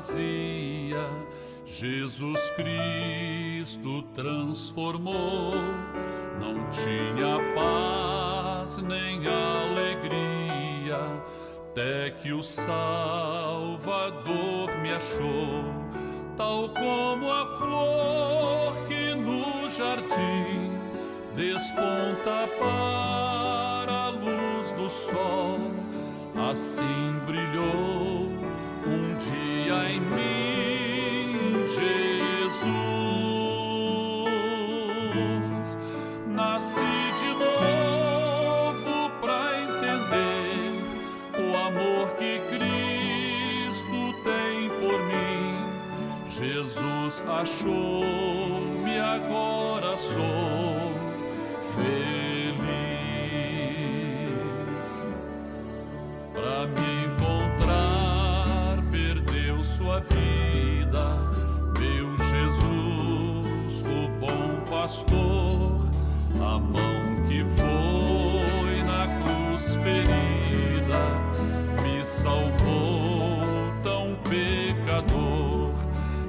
vazia, Jesus Cristo transformou. Não tinha paz nem alegria, até que o Salvador me achou. Tal como a flor que no jardim desponta para a luz do sol, assim brilhou um dia em mim Jesus. Nasci de novo para entender o amor que Cristo tem por mim. Jesus achou-me, agora sou feliz. Para me encontrar, perdeu sua vida, meu Jesus, o bom pastor. A mão que foi na cruz ferida me salvou, tão pecador.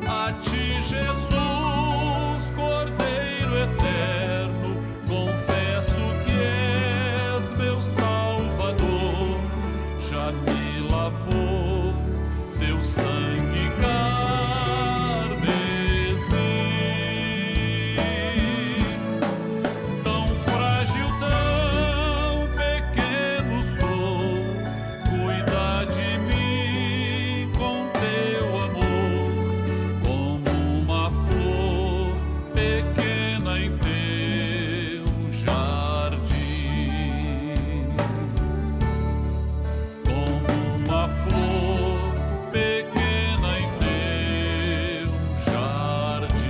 A ti, Jesus, Cordeiro eterno, confesso que és meu Salvador. Já me lavou teu sangue carmesim. Tão frágil, tão pequeno sou, cuida de mim com teu amor, como uma flor pequena em teu jardim. Como uma flor pequena em teu jardim.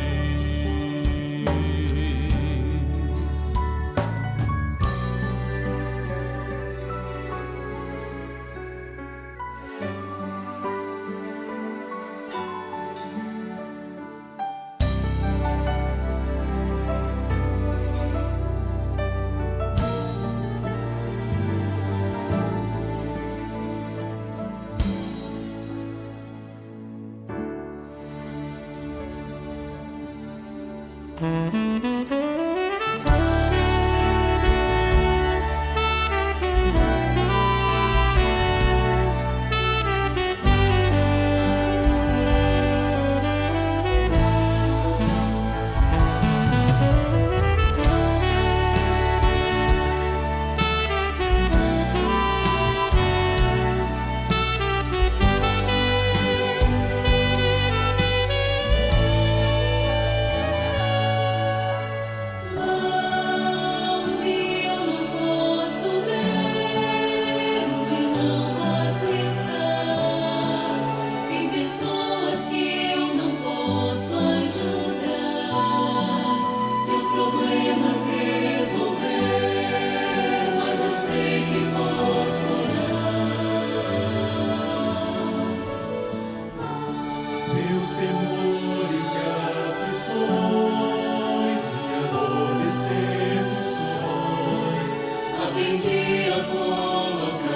Meus temores e aflições, minha dor, decepções, aprendi a colocar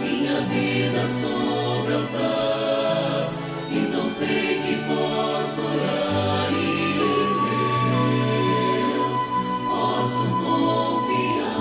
minha vida sobre o altar. Então sei que posso orar e em Deus posso confiar.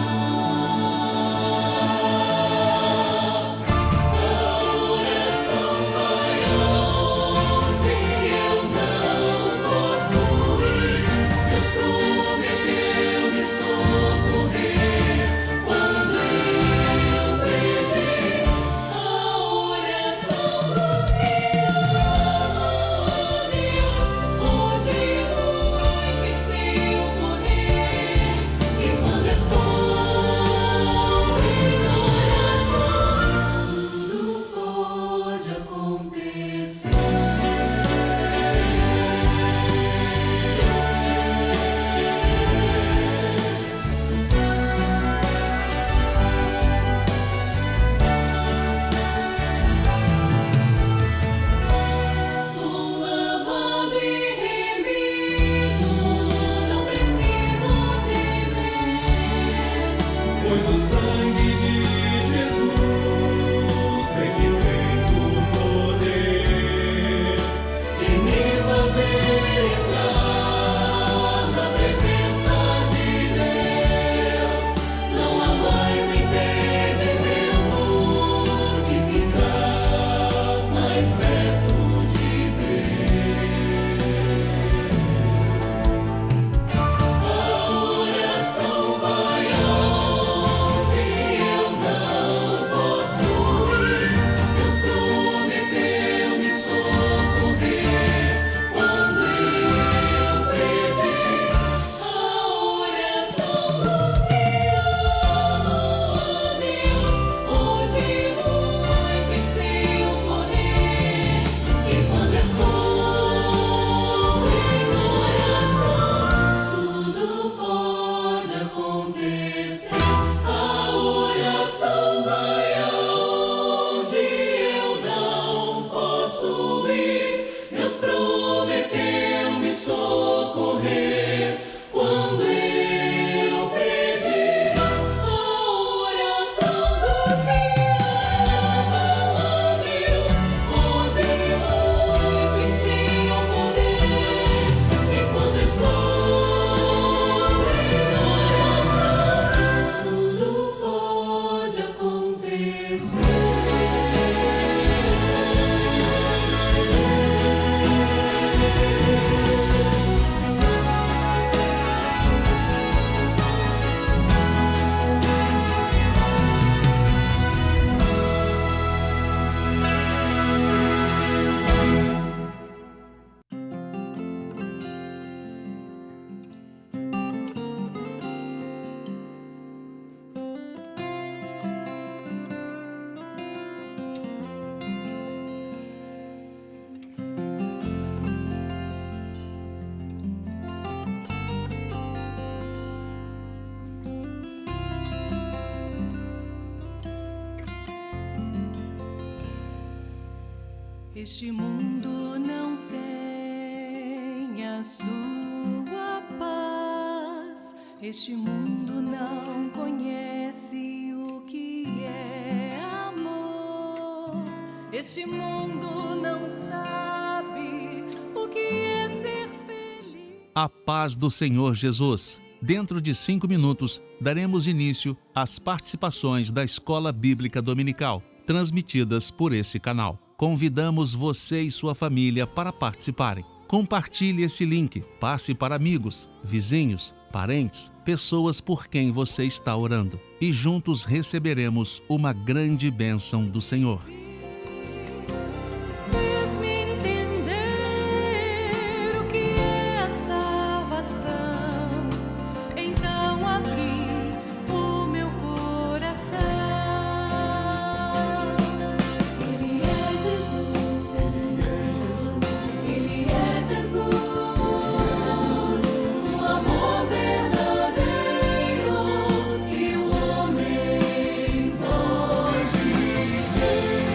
Pois o sangue de Jesus é que tem o poder. Este mundo não tem a sua paz. Este mundo não conhece o que é amor. Este mundo não sabe o que é ser feliz. A paz do Senhor Jesus. Dentro de 5 minutos, daremos início às participações da Escola Bíblica Dominical, transmitidas por esse canal. Convidamos você e sua família para participarem. Compartilhe esse link, passe para amigos, vizinhos, parentes, pessoas por quem você está orando. E juntos receberemos uma grande bênção do Senhor. Fez-me entender o que é a salvação. Então abri o meu coração. Ele é Jesus. Ele é Jesus. O amor verdadeiro que o homem pode ter.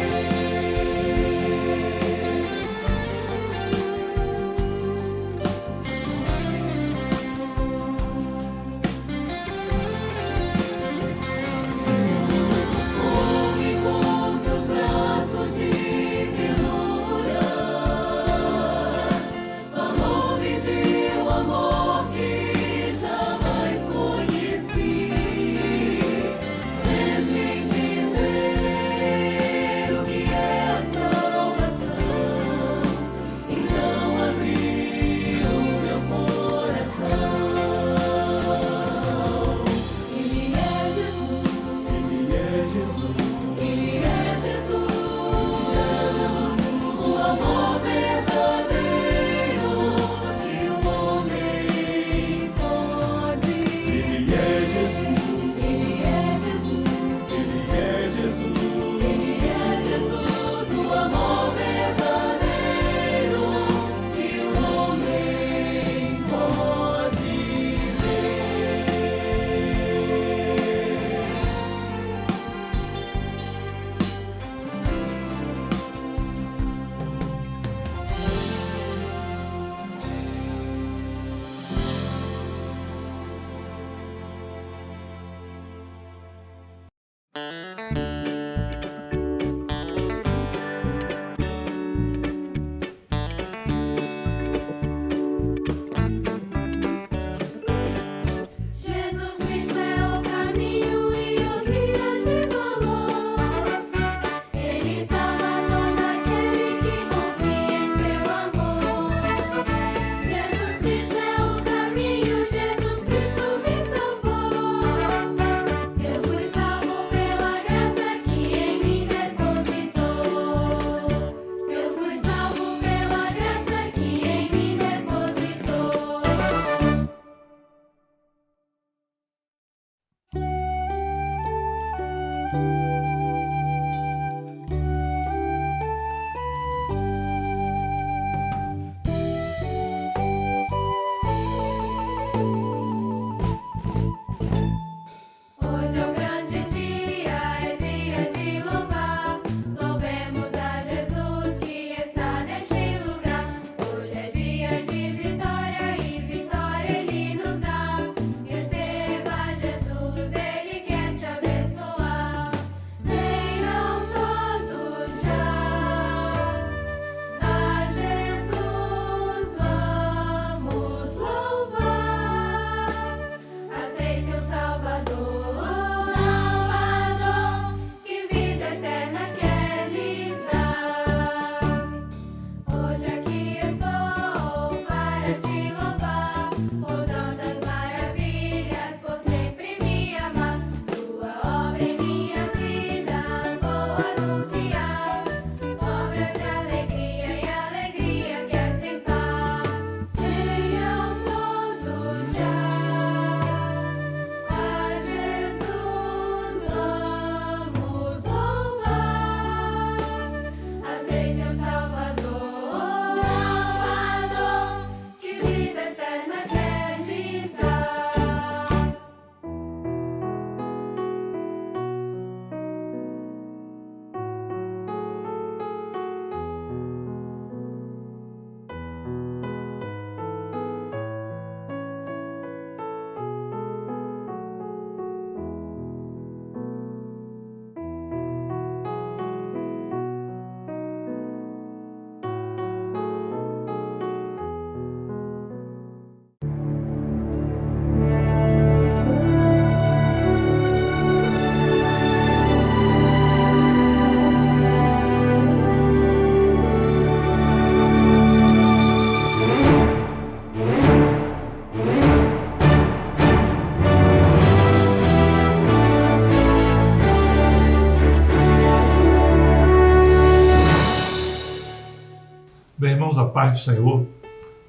paz do Senhor.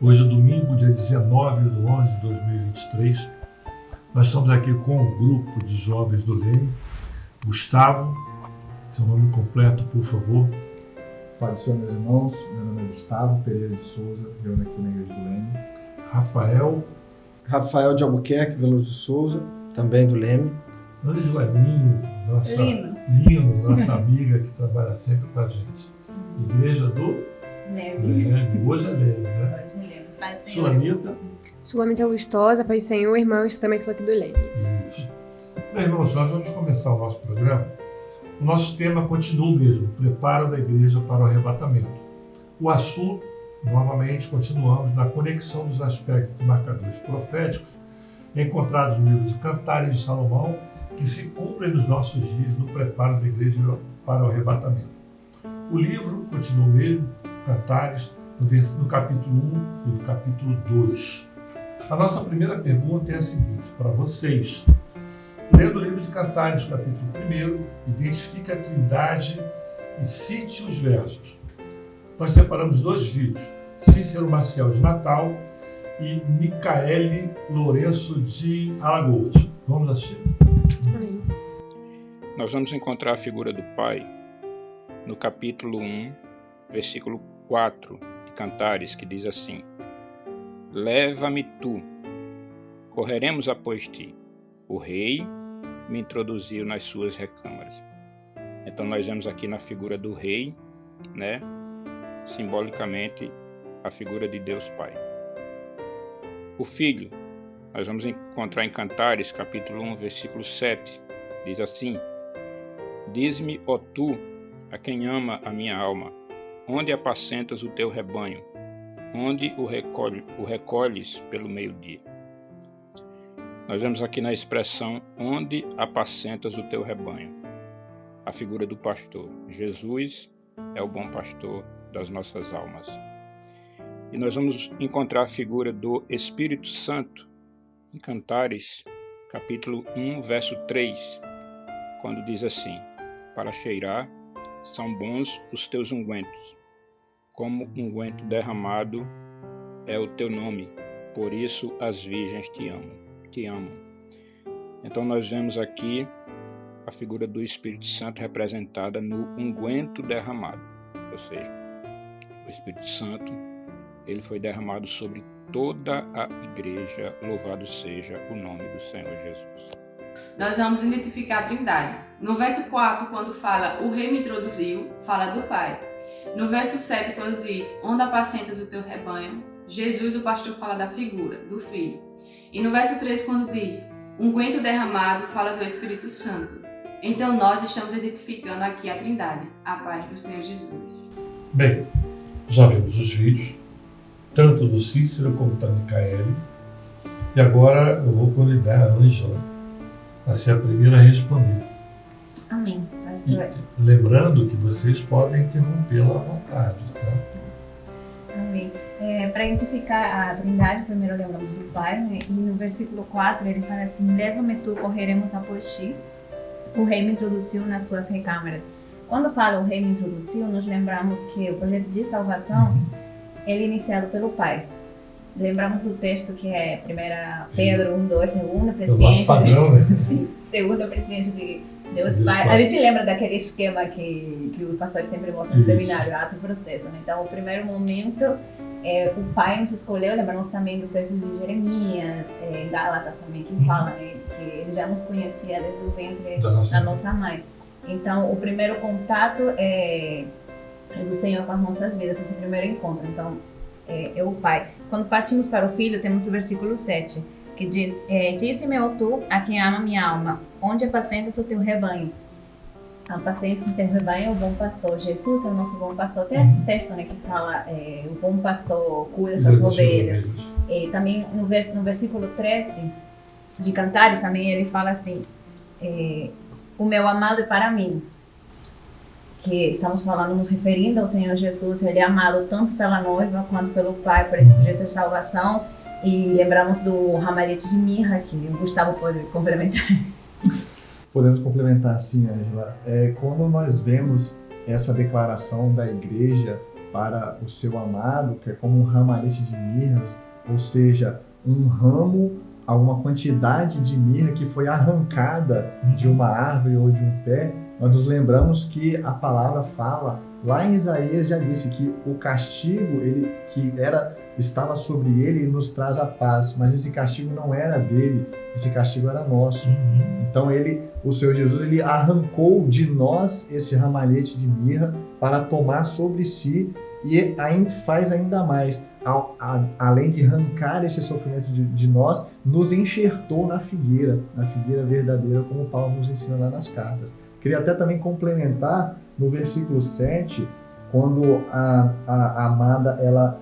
Hoje é domingo, dia 19/11/2023. Nós estamos aqui com um grupo de jovens do Leme. Gustavo, seu nome completo, por favor. Pai do Senhor, meus irmãos, meu nome é Gustavo Pereira de Souza, reúno aqui na Igreja do Leme. Rafael de Albuquerque Veloso de Souza, também do Leme. Ângela Lino, nossa amiga que trabalha sempre com a gente. Igreja do Leme. Hoje é Leme, né? Sulamita. Sulamita Lustosa, Pai do Senhor, irmãos, também sou aqui do Leme. Isso. Bem, irmãos, nós vamos começar o nosso programa. O nosso tema continua o mesmo, preparo da igreja para o arrebatamento. O assunto, novamente, continuamos na conexão dos aspectos marcadores proféticos encontrados no livro de Cantares de Salomão, que se cumprem nos nossos dias no preparo da igreja para o arrebatamento. O livro continua o mesmo, Cantares, no capítulo 1 e no capítulo 2. A nossa primeira pergunta é a seguinte, para vocês. Lendo o livro de Cantares, capítulo 1, identifique a Trindade e cite os versos. Nós separamos 2 vídeos, Cícero Maciel de Natal e Micaele Lourenço de Alagoas. Vamos assistir. Amém. Nós vamos encontrar a figura do Pai no capítulo 1, versículo 4 de Cantares, que diz assim: Leva-me tu, correremos após ti. O rei me introduziu nas suas recâmaras. Então nós vemos aqui na figura do rei, né, simbolicamente a figura de Deus Pai. O Filho, nós vamos encontrar em Cantares, capítulo 1, versículo 7, diz assim: Diz-me, ó tu, a quem ama a minha alma, onde apacentas o teu rebanho, onde o recolhes pelo meio-dia. Nós vemos aqui na expressão, onde apacentas o teu rebanho, a figura do pastor. Jesus é o bom pastor das nossas almas. E nós vamos encontrar a figura do Espírito Santo em Cantares, capítulo 1, verso 3, quando diz assim: Para cheirar são bons os teus ungüentos, como unguento derramado é o teu nome, por isso as virgens te amam. Então nós vemos aqui a figura do Espírito Santo representada no unguento derramado, ou seja, o Espírito Santo, ele foi derramado sobre toda a igreja, louvado seja o nome do Senhor Jesus. Nós vamos identificar a Trindade. No verso 4, quando fala o rei me introduziu, fala do Pai. No verso 7, quando diz onde apacentas o teu rebanho, Jesus, o pastor, fala da figura, do Filho. E no verso 3, quando diz unguento derramado, fala do Espírito Santo. Então nós estamos identificando aqui a Trindade, a paz do Senhor Jesus. Bem, já vimos os vídeos, tanto do Cícero como da Micaele, e agora eu vou convidar a Ângela a ser a primeira a responder. Amém. E, lembrando que vocês podem interrompê-la à vontade, tá? Amém. Para identificar a Trindade, primeiro lembramos do Pai, né? E no versículo 4 ele fala assim: Leva-me tu, correremos após ti. O rei me introduziu nas suas recâmaras. Quando fala o rei me introduziu, nós lembramos que o projeto de salvação ele é iniciado pelo Pai. Lembramos do texto que é 1 Pedro 1:2, segunda presciência. Padrão, né? Sim, segunda presciência de Deus Pai. A gente lembra daquele esquema que o pastor sempre mostra no seminário, ato e processo, né? Então, o primeiro momento, o Pai nos escolheu, lembramos também dos textos de Jeremias, Gálatas também, que fala, né, que ele já nos conhecia desde o ventre da nossa mãe. Então, o primeiro contato é do Senhor com as nossas vidas, esse primeiro encontro. Então, é o Pai. Quando partimos para o Filho, temos o versículo 7, que diz: Disse-me, ó tu, a quem ama minha alma, onde apacentas o teu rebanho. Apacentas o teu rebanho é o bom pastor. Jesus é o nosso bom pastor. Tem aqui um texto, né, que fala o bom pastor cuida das ovelhas. E também no versículo 13 de Cantares, também ele fala assim: o meu amado é para mim. Que estamos falando, nos referindo ao Senhor Jesus. Ele é amado tanto pela noiva quanto pelo Pai, por esse projeto de salvação. E lembramos do ramalhete de mirra, que o Gustavo pode complementar. Podemos complementar sim, Ângela. Quando nós vemos essa declaração da igreja para o seu amado, que é como um ramalhete de mirras, ou seja, um ramo, alguma quantidade de mirra que foi arrancada de uma árvore ou de um pé. Nós nos lembramos que a palavra fala, lá em Isaías já disse que o castigo estava sobre ele e nos traz a paz, mas esse castigo não era dele, esse castigo era nosso. Então o Senhor Jesus, ele arrancou de nós esse ramalhete de mirra para tomar sobre si e faz ainda mais. Além de arrancar esse sofrimento de nós, nos enxertou na figueira verdadeira, como Paulo nos ensina lá nas cartas. Queria até também complementar no versículo 7, quando a amada ela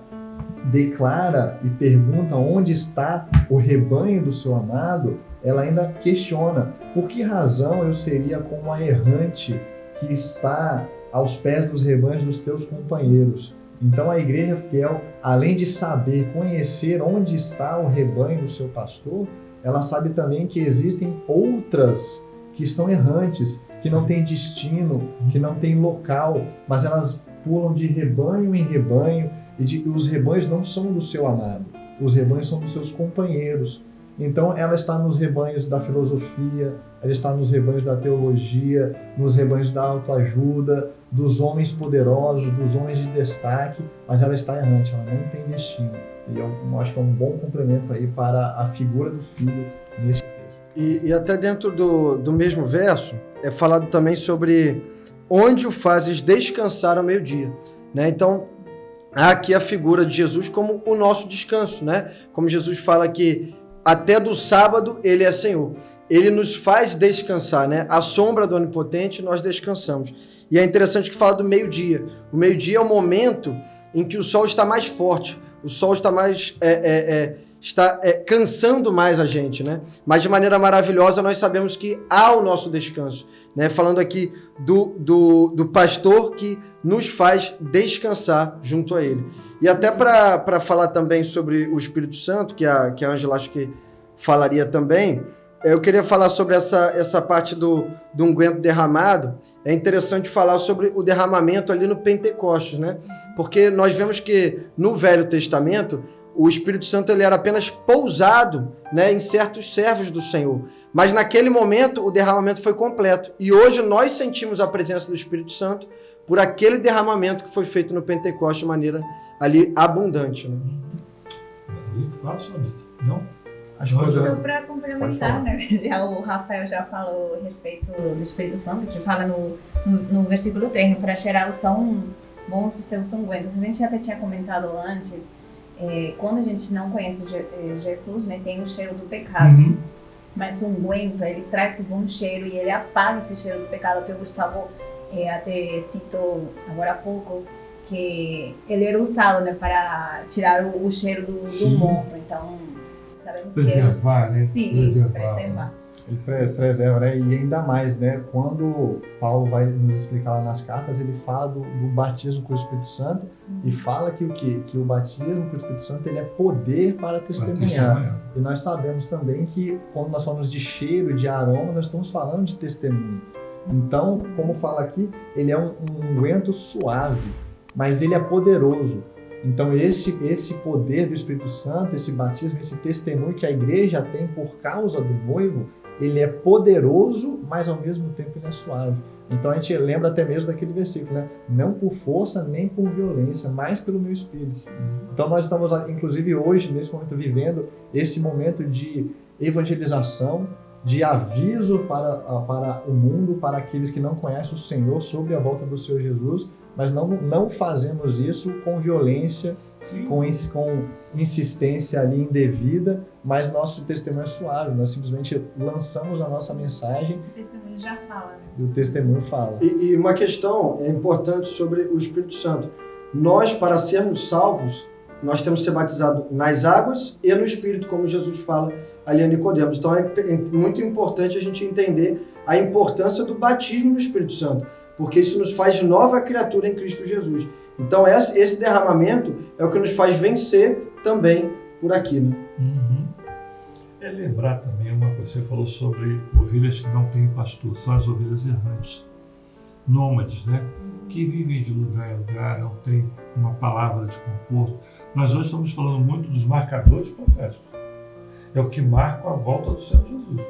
declara e pergunta onde está o rebanho do seu amado, ela ainda questiona: por que razão eu seria como a errante que está aos pés dos rebanhos dos teus companheiros? Então a igreja fiel, além de saber, conhecer onde está o rebanho do seu pastor, ela sabe também que existem outras que estão errantes, que não têm destino, que não têm local, mas elas pulam de rebanho em rebanho, e os rebanhos não são do seu amado, os rebanhos são dos seus companheiros. Então ela está nos rebanhos da filosofia, ela está nos rebanhos da teologia, nos rebanhos da autoajuda, dos homens poderosos, dos homens de destaque, mas ela está errante, ela não tem destino. E eu acho que é um bom complemento aí para a figura do filho neste texto. E até dentro do mesmo verso, é falado também sobre onde o fazes descansar ao meio-dia, né? Então, há aqui a figura de Jesus como o nosso descanso, né? Como Jesus fala que até do sábado ele é Senhor. Ele nos faz descansar, né? À sombra do Onipotente nós descansamos. E é interessante que fala do meio-dia. O meio-dia é o momento em que o sol está mais forte, o sol está mais... está cansando mais a gente, né? Mas de maneira maravilhosa nós sabemos que há o nosso descanso, né? Falando aqui do pastor que nos faz descansar junto a ele. E até para falar também sobre o Espírito Santo, que a Ângela acho que falaria também, eu queria falar sobre essa parte do unguento derramado. É interessante falar sobre o derramamento ali no Pentecostes, né? Porque nós vemos que no Velho Testamento o Espírito Santo ele era apenas pousado, né, em certos servos do Senhor. Mas naquele momento o derramamento foi completo. E hoje nós sentimos a presença do Espírito Santo por aquele derramamento que foi feito no Pentecostes de maneira ali abundante, né? Fala, Sonita. Não? Só para complementar, né? O Rafael já falou a respeito do Espírito Santo, que fala no versículo 3, para cheirar o som bons os teus ungüentos. A gente até tinha comentado antes, quando a gente não conhece Jesus, né, tem o cheiro do pecado. Mas o unguento, ele traz o bom cheiro e ele apaga esse cheiro do pecado. Que o Gustavo até citou agora há pouco, que ele era usado, né, para tirar o cheiro do morto. Então, sabemos preservar, né? Sim, preservar. Ele preserva, né? E ainda mais, né? Quando Paulo vai nos explicar lá nas cartas, ele fala do batismo com o Espírito Santo. E fala que o quê? Que o batismo com o Espírito Santo ele é poder para testemunhar. E nós sabemos também que quando nós falamos de cheiro, de aroma, nós estamos falando de testemunho. Então, como fala aqui, ele é um unguento suave, mas ele é poderoso. Então esse poder do Espírito Santo, esse batismo, esse testemunho que a igreja tem por causa do noivo, ele é poderoso, mas ao mesmo tempo ele é suave. Então a gente lembra até mesmo daquele versículo, né? Não por força nem por violência, mas pelo meu Espírito. Então nós estamos, inclusive hoje, nesse momento, vivendo esse momento de evangelização, de aviso para o mundo, para aqueles que não conhecem o Senhor sobre a volta do Senhor Jesus, mas não fazemos isso com violência, com insistência ali indevida, mas nosso testemunho é suave, nós simplesmente lançamos a nossa mensagem. O testemunho já fala, né? E o testemunho fala. E uma questão importante sobre o Espírito Santo. Nós, para sermos salvos, nós temos que ser batizados nas águas e no Espírito, como Jesus fala ali a Nicodemos. Então é muito importante a gente entender a importância do batismo no Espírito Santo, porque isso nos faz nova criatura em Cristo Jesus. Então esse derramamento é o que nos faz vencer também por aqui, né? É lembrar também uma coisa, você falou sobre ovelhas que não têm pastor, são as ovelhas errantes, nômades, né? Que vivem de lugar em lugar, uma palavra de conforto. Nós hoje estamos falando muito dos marcadores proféticos. É o que marca a volta do Senhor Jesus.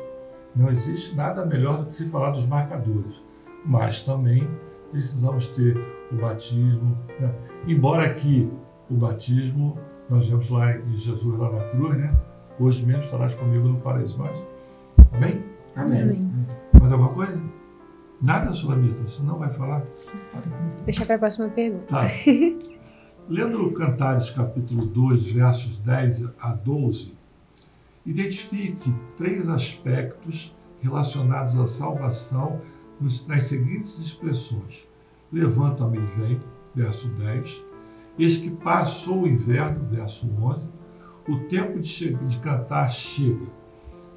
Não existe nada melhor do que se falar dos marcadores, mas também precisamos ter o batismo, né? Embora aqui o batismo, nós vemos lá em Jesus lá na cruz, né? Hoje mesmo estarás comigo no paraíso. Mas, amém? Amém. Mais alguma coisa? Nada, Sulamita? Você não vai falar? Deixa para a próxima pergunta. Tá. Lendo Cantares capítulo 2, versos 10 a 12, identifique 3 aspectos relacionados à salvação nas seguintes expressões. Levanta-me e vem, verso 10. Eis que passou o inverno, verso 11. O tempo de cantar chega.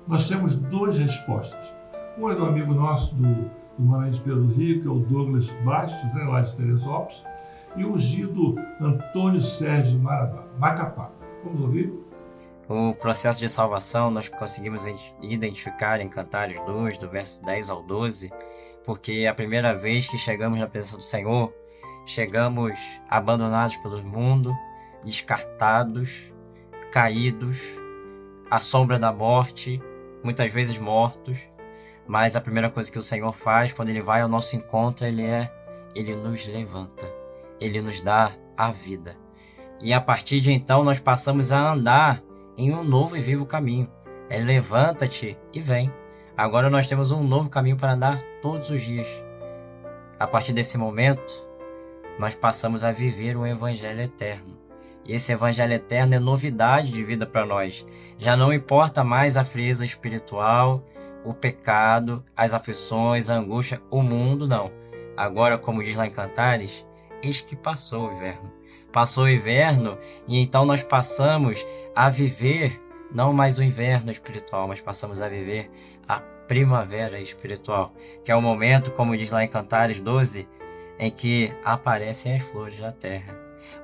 Nós temos 2 respostas. Uma é do amigo nosso do Maranhão de Pedro Rio, que é o Douglas Bastos, né, lá de Teresópolis, e o ungido Antônio Sérgio Macapá. Vamos ouvir? O processo de salvação nós conseguimos identificar em Cantares 2, do verso 10 ao 12, porque é a primeira vez que chegamos na presença do Senhor, chegamos abandonados pelo mundo, descartados, caídos, à sombra da morte, muitas vezes mortos, mas a primeira coisa que o Senhor faz quando Ele vai ao nosso encontro, Ele nos levanta, Ele nos dá a vida. E a partir de então nós passamos a andar em um novo e vivo caminho. Levanta-te e vem. Agora nós temos um novo caminho para andar todos os dias. A partir desse momento, nós passamos a viver um evangelho eterno. E esse evangelho eterno é novidade de vida para nós. Já não importa mais a frieza espiritual, o pecado, as aflições, a angústia, o mundo, não. Agora, como diz lá em Cantares, eis que passou o inverno. Passou o inverno e então nós passamos a viver não mais o inverno espiritual, mas passamos a viver a primavera espiritual, que é o momento, como diz lá em Cantares 12, em que aparecem as flores da terra.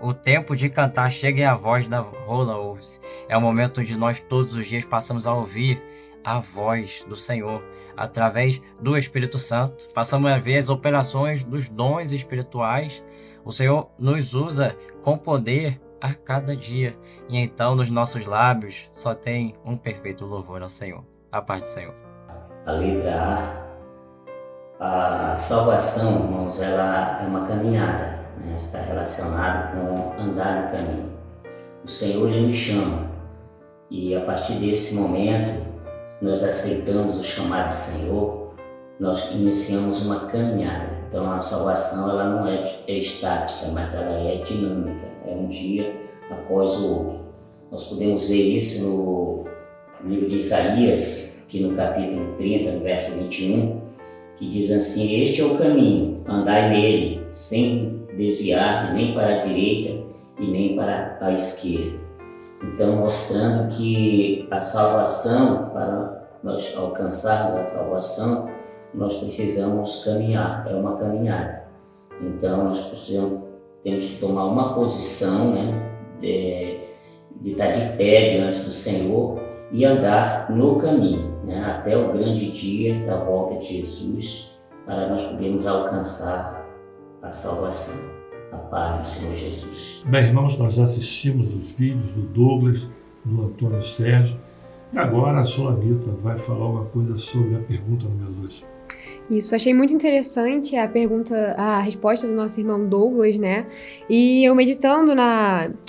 O tempo de cantar chega e a voz da rola ouve-se. É o momento onde nós todos os dias passamos a ouvir a voz do Senhor através do Espírito Santo. Passamos a ver as operações dos dons espirituais. O Senhor nos usa com poder a cada dia. E então nos nossos lábios só tem um perfeito louvor ao Senhor. A paz do Senhor. A letra A salvação, irmãos, ela é uma caminhada, né? Está relacionado com andar no caminho. O Senhor, Ele nos chama e a partir desse momento nós aceitamos o chamado do Senhor, nós iniciamos uma caminhada. Então a salvação ela não é estática, mas ela é dinâmica, é um dia após o outro. Nós podemos ver isso no livro de Isaías, que no capítulo 30, no verso 21, que diz assim: este é o caminho, andai nele, sem desviar nem para a direita e nem para a esquerda. Então, mostrando que a salvação, para nós alcançarmos a salvação, nós precisamos caminhar, é uma caminhada. Então, nós temos que tomar uma posição, né, de estar de pé diante do Senhor e andar no caminho, né, até o grande dia da volta de Jesus, para nós podermos alcançar a salvação. A paz do Senhor Jesus. Bem, irmãos, nós já assistimos os vídeos do Douglas, do Antônio Sérgio, e agora a Sulamita vai falar uma coisa sobre a pergunta número 2. Isso, achei muito interessante a resposta do nosso irmão Douglas, né? E eu meditando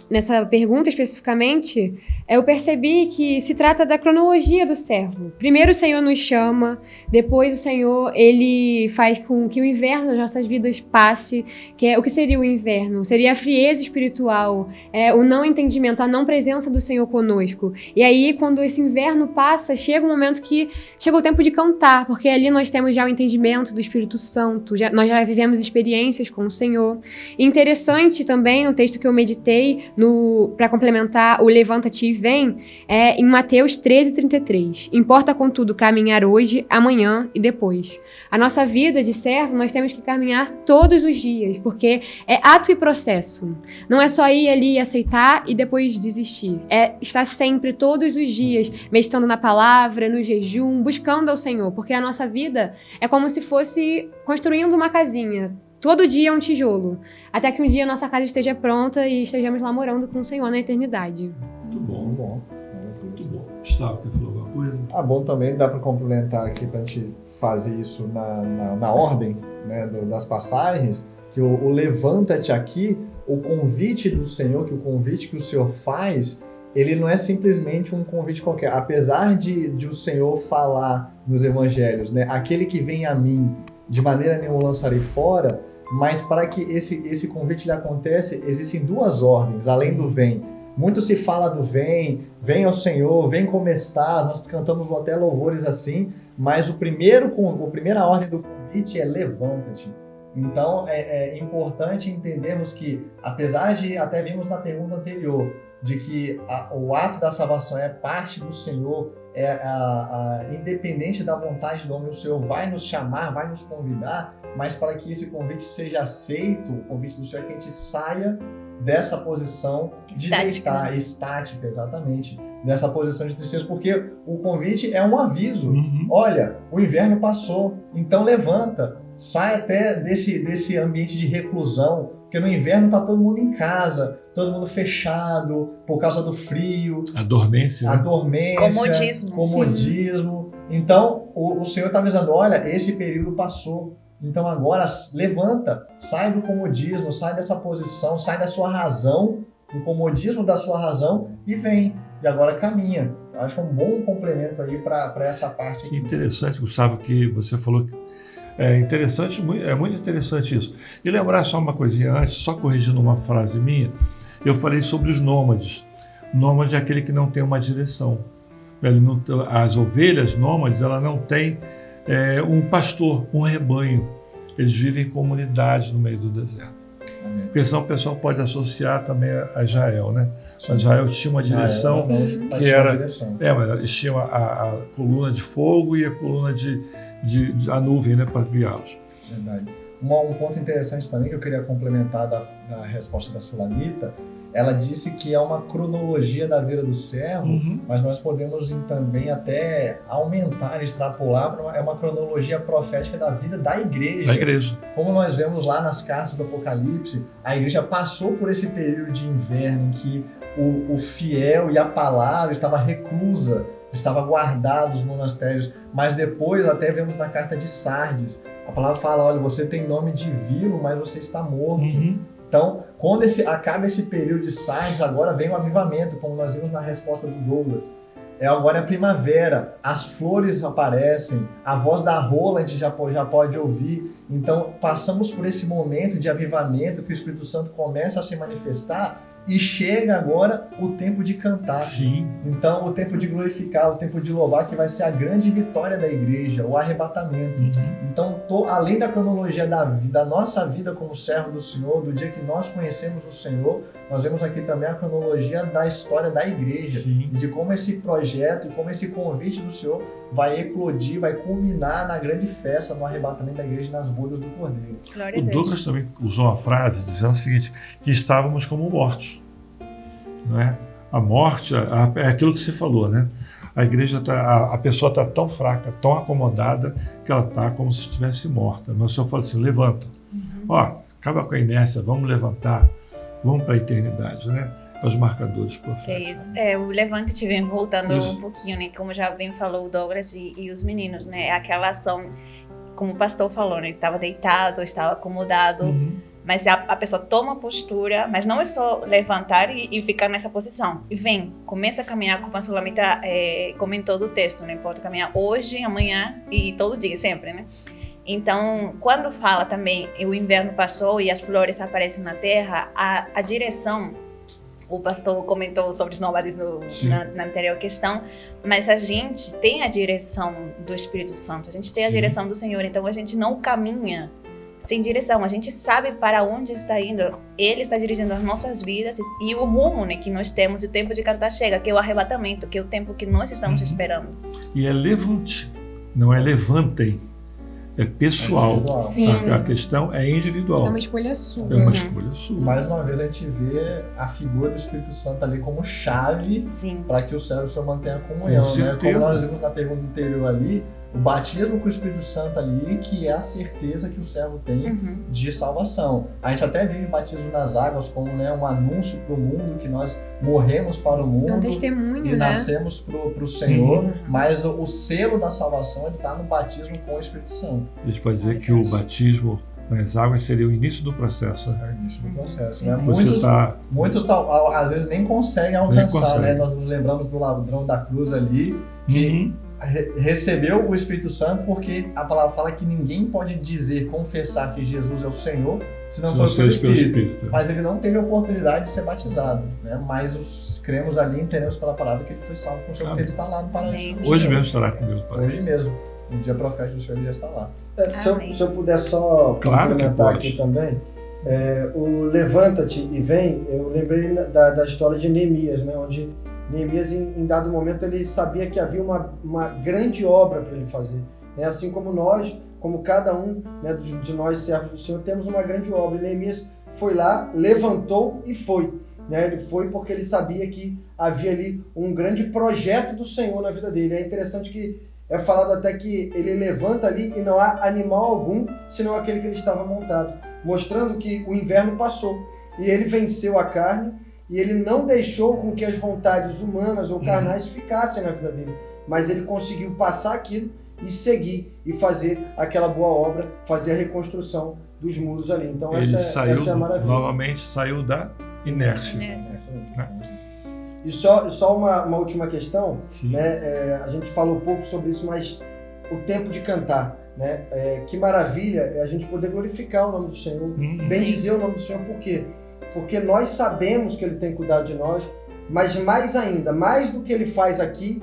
nessa pergunta especificamente, eu percebi que se trata da cronologia do servo. Primeiro o Senhor nos chama, depois o Senhor, Ele faz com que o inverno das nossas vidas passe, que é o que seria o inverno? Seria a frieza espiritual, o não entendimento, a não presença do Senhor conosco. E aí, quando esse inverno passa, chega um momento que chega o tempo de cantar, porque ali nós temos já o entendimento do Espírito Santo, nós já vivemos experiências com o Senhor. E interessante também, no texto que eu meditei, para complementar o levanta-te e vem, em Mateus 13:33. Importa, contudo, caminhar hoje, amanhã e depois. A nossa vida de servo, nós temos que caminhar todos os dias, porque é ato e processo. Não é só ir ali e aceitar e depois desistir. É estar sempre, todos os dias, meditando na palavra, no jejum, buscando ao Senhor, porque a nossa vida é como se fosse construindo uma casinha. Todo dia é um tijolo. Até que um dia a nossa casa esteja pronta e estejamos lá morando com o Senhor na eternidade. Muito bom. Muito bom. Muito bom. Gustavo, quer falar alguma coisa? Bom também, dá para complementar aqui para a gente fazer isso na ordem, né, das passagens, que o levanta-te aqui, o convite do Senhor, que o convite que o Senhor faz, ele não é simplesmente um convite qualquer. Apesar de o Senhor falar nos evangelhos, né, aquele que vem a mim, de maneira nenhuma lançarei fora, mas para que esse convite lhe acontece, existem duas ordens, além do vem. Muito se fala do vem ao Senhor, vem como está, nós cantamos até louvores assim, mas a primeira ordem do convite é levanta-te. Então é importante entendermos que, apesar de, até vimos na pergunta anterior, de que o ato da salvação é parte do Senhor, independente da vontade do homem, o Senhor vai nos chamar, vai nos convidar, mas para que esse convite seja aceito, o convite do Senhor é que a gente saia dessa posição de deitar, estática, exatamente, dessa posição de tristeza, porque o convite é um aviso. Olha, o inverno passou, então levanta, sai até desse ambiente de reclusão, porque no inverno está todo mundo em casa, todo mundo fechado, por causa do frio. A dormência. Comodismo. Então, o Senhor está avisando, olha, esse período passou. Então agora levanta, sai do comodismo, sai dessa posição, sai da sua razão, do comodismo da sua razão e vem. E agora caminha. Eu acho que é um bom complemento aí para essa parte aqui. Interessante, Gustavo, que você falou que é interessante, é muito interessante isso. E lembrar só uma coisinha antes, só corrigindo uma frase minha, eu falei sobre os nômades. Nômade é aquele que não tem uma direção. As ovelhas nômades, ela não tem um pastor, um rebanho. Eles vivem em comunidade no meio do deserto. Amém. Porque senão o pessoal pode associar também a Israel, né? Mas Israel tinha uma direção que era... mas eles tinham a coluna de fogo e a coluna a nuvem, né, para guiá-los. Verdade. Um ponto interessante também que eu queria complementar da resposta da Sulamita, ela disse que é uma cronologia da vida do servo, mas nós podemos também até aumentar, extrapolar, é uma cronologia profética da vida da igreja. Da igreja. Como nós vemos lá nas cartas do Apocalipse, a igreja passou por esse período de inverno em que o fiel e a palavra estava reclusa, estava guardado nos monastérios, mas depois até vemos na carta de Sardes, a palavra fala, olha, você tem nome de vivo, mas você está morto. Então, quando acaba esse período de Sardes, agora vem o avivamento, como nós vimos na resposta do Douglas. Agora é a primavera, as flores aparecem, a voz da rola a gente já pode ouvir. Então, passamos por esse momento de avivamento, que o Espírito Santo começa a se manifestar, e chega agora o tempo de cantar. Sim. Então, o tempo de glorificar, o tempo de louvar, que vai ser a grande vitória da igreja, o arrebatamento. Então, além da cronologia da nossa vida como servo do Senhor, do dia que nós conhecemos o Senhor, nós vemos aqui também a cronologia da história da igreja. Sim. E de como esse projeto e como esse convite do Senhor vai eclodir, vai culminar na grande festa, no arrebatamento da igreja e nas bodas do Cordeiro. O Douglas também usou uma frase dizendo o seguinte, que estávamos como mortos. Não é? A morte é aquilo que você falou, né? A igreja a pessoa está tão fraca, tão acomodada, que ela está como se estivesse morta. Mas o Senhor fala assim, levanta. Acaba com a inércia, vamos levantar, vamos para a eternidade, né? Os marcadores proféticos. O levante-te vem voltando um pouquinho, né? Como já bem falou o Douglas e os meninos, né? Aquela ação, como o pastor falou, né? Estava deitado, estava acomodado, mas a pessoa toma postura, mas não é só levantar e ficar nessa posição. E vem, começa a caminhar, como a Sulamita comentou do texto, né? Pode caminhar hoje, amanhã e todo dia, sempre, né? Então, quando fala também o inverno passou e as flores aparecem na terra, a direção, o pastor comentou sobre os nômades na anterior questão, mas a gente tem a direção do Espírito Santo, a gente tem a direção do Senhor, então a gente não caminha sem direção, a gente sabe para onde está indo, Ele está dirigindo as nossas vidas e o rumo, né, que nós temos, e o tempo de cantar chega, que é o arrebatamento, que é o tempo que nós estamos esperando. E é levante, não é levantem. É pessoal. A questão é individual. É uma escolha sua. É uma escolha sua. Mais uma vez a gente vê a figura do Espírito Santo ali como chave para que o servo se mantenha a comunhão. Com certeza. Como nós vimos na pergunta anterior ali, o batismo com o Espírito Santo ali, que é a certeza que o servo tem de salvação. A gente até vive o batismo nas águas como, né, um anúncio para o mundo, que nós morremos para o mundo, É um testemunho, e né? nascemos para o Senhor, mas o selo da salvação está no batismo com o Espírito Santo. A gente pode dizer que o batismo nas águas seria o início do processo. É o início do processo, né? Muitos às vezes nem conseguem alcançar, consegue. né? Nós nos lembramos do ladrão da cruz ali, que recebeu o Espírito Santo, porque a palavra fala que ninguém pode confessar que Jesus é o Senhor, se não for pelo Espírito. Mas ele não teve a oportunidade de ser batizado, né? Mas cremos ali, entendemos pela palavra que ele foi salvo com o Senhor, porque ele está lá no paraíso. Hoje mesmo estará comigo no paraíso. Hoje mesmo. No dia profético do Senhor, ele já está lá. Se eu puder só complementar aqui também, o levanta-te e vem, eu lembrei da história de Neemias, né, onde Neemias, em dado momento, ele sabia que havia uma grande obra para ele fazer. Né? Assim como nós, como cada um, né, de nós, servos do Senhor, temos uma grande obra. E Neemias foi lá, levantou e foi. Né? Ele foi porque ele sabia que havia ali um grande projeto do Senhor na vida dele. É interessante que é falado até que ele levanta ali e não há animal algum, senão aquele que ele estava montado, mostrando que o inverno passou e ele venceu a carne e ele não deixou com que as vontades humanas ou carnais ficassem na vida dele, mas ele conseguiu passar aquilo e seguir e fazer aquela boa obra, fazer a reconstrução dos muros ali. Então ele essa é a maravilha. Novamente saiu da inércia. E só uma última questão, né? A gente falou um pouco sobre isso, mas o tempo de cantar, né? Que maravilha é a gente poder glorificar o nome do Senhor, bendizer o nome do Senhor, por quê? Porque nós sabemos que Ele tem cuidado de nós, mas mais ainda, mais do que Ele faz aqui,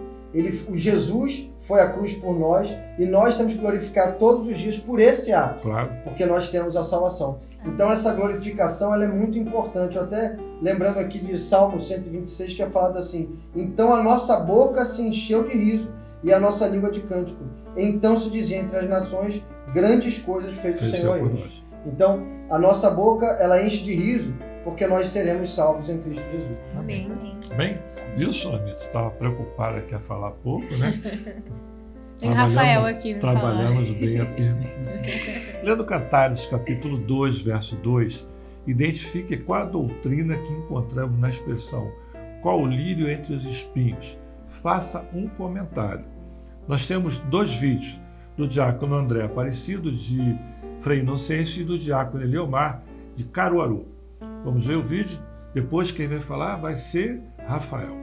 o Jesus foi à cruz por nós e nós temos que glorificar todos os dias por esse ato, porque nós temos a salvação. Então essa glorificação ela é muito importante. Eu até lembrando aqui de Salmo 126, que é falado assim: então a nossa boca se encheu de riso e a nossa língua de cântico. Então se dizia entre as nações, grandes coisas fez o Senhor a eles. Então a nossa boca ela enche de riso porque nós seremos salvos em Cristo Jesus. Amém. Bem, Wilson, amigo, você estava preocupada que ia falar pouco, né? Tem Rafael aqui para falar. Trabalhamos bem a pergunta. Lendo Cantares, capítulo 2, verso 2, identifique qual a doutrina que encontramos na expressão qual o lírio entre os espinhos. Faça um comentário. Nós temos 2 vídeos, do diácono André Aparecido, de Frei Inocêncio, e do diácono Eliomar, de Caruaru. Vamos ver o vídeo. Depois quem vai falar vai ser Rafael.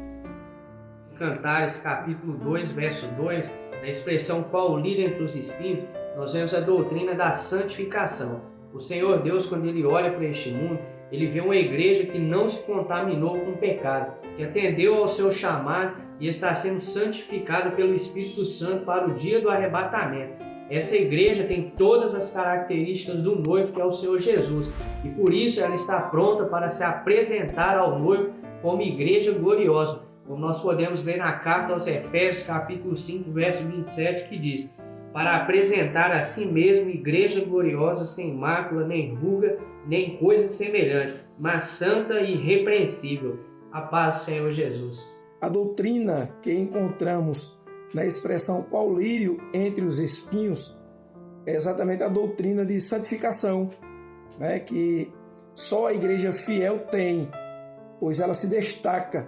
Cantares, capítulo 2, verso 2, na expressão qual o lírio entre os espinhos, nós vemos a doutrina da santificação. O Senhor Deus, quando Ele olha para este mundo, Ele vê uma igreja que não se contaminou com o pecado, que atendeu ao seu chamado e está sendo santificada pelo Espírito Santo para o dia do arrebatamento. Essa igreja tem todas as características do noivo, que é o Senhor Jesus, e por isso ela está pronta para se apresentar ao noivo como igreja gloriosa, como nós podemos ver na carta aos Efésios, capítulo 5, verso 27, que diz: para apresentar a si mesmo igreja gloriosa, sem mácula, nem ruga, nem coisa semelhante, mas santa e irrepreensível. A paz do Senhor Jesus. A doutrina que encontramos na expressão qual lírio entre os espinhos é exatamente a doutrina de santificação, né, que só a igreja fiel tem, pois ela se destaca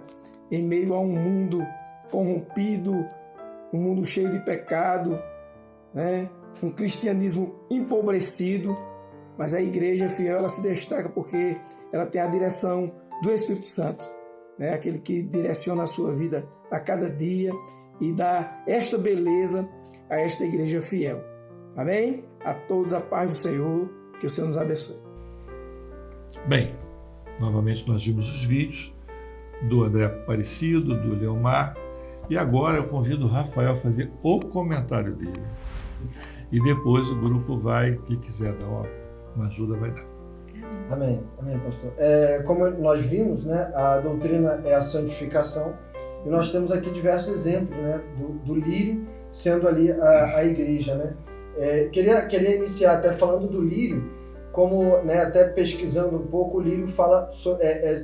em meio a um mundo corrompido, um mundo cheio de pecado, né, um cristianismo empobrecido, mas a igreja fiel ela se destaca porque ela tem a direção do Espírito Santo, né, aquele que direciona a sua vida a cada dia e dá esta beleza a esta igreja fiel. Amém? A todos a paz do Senhor, que o Senhor nos abençoe. Bem, novamente nós vimos os vídeos do André Aparecido, do Leomar, e agora eu convido o Rafael a fazer o comentário dele. E depois o grupo vai, quem quiser dar uma ajuda, vai dar. Amém, amém, pastor. Como nós vimos, né, a doutrina é a santificação, e nós temos aqui diversos exemplos, né, do lírio sendo ali a igreja, né. Queria iniciar até falando do lírio, como, né, até pesquisando um pouco, o lírio fala,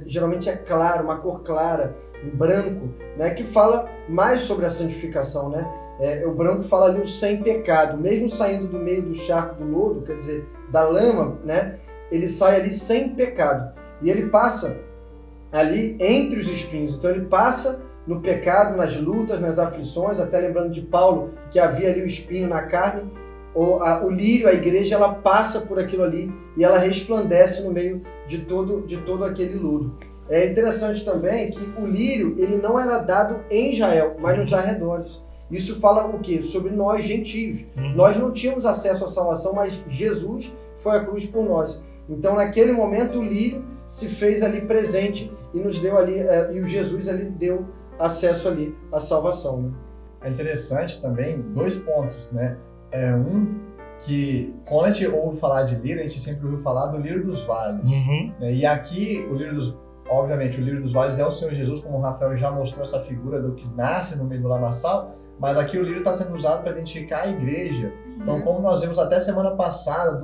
geralmente é claro, uma cor clara, branco, né, que fala mais sobre a santificação, né. O branco fala ali o sem pecado, mesmo saindo do meio do charco do lodo, quer dizer, da lama, né? Ele sai ali sem pecado. E ele passa ali entre os espinhos. Então ele passa no pecado, nas lutas, nas aflições, até lembrando de Paulo, que havia ali o espinho na carne. O lírio, a igreja, ela passa por aquilo ali e ela resplandece no meio de todo aquele lodo. É interessante também que o lírio, ele não era dado em Israel, mas nos arredores. Isso fala o quê? Sobre nós, gentios. Nós não tínhamos acesso à salvação, mas Jesus foi à cruz por nós. Então, naquele momento, o lírio se fez ali presente e nos deu ali, e o Jesus ali deu acesso ali à salvação, né? É interessante também, 2 pontos, né? Que quando a gente ouve falar de lírio, a gente sempre ouviu falar do lírio dos vales. Né? E aqui, obviamente, o lírio dos vales é o Senhor Jesus, como o Rafael já mostrou essa figura do que nasce no meio do lamaçal, mas aqui o lírio está sendo usado para identificar a igreja. Então, como nós vimos até semana passada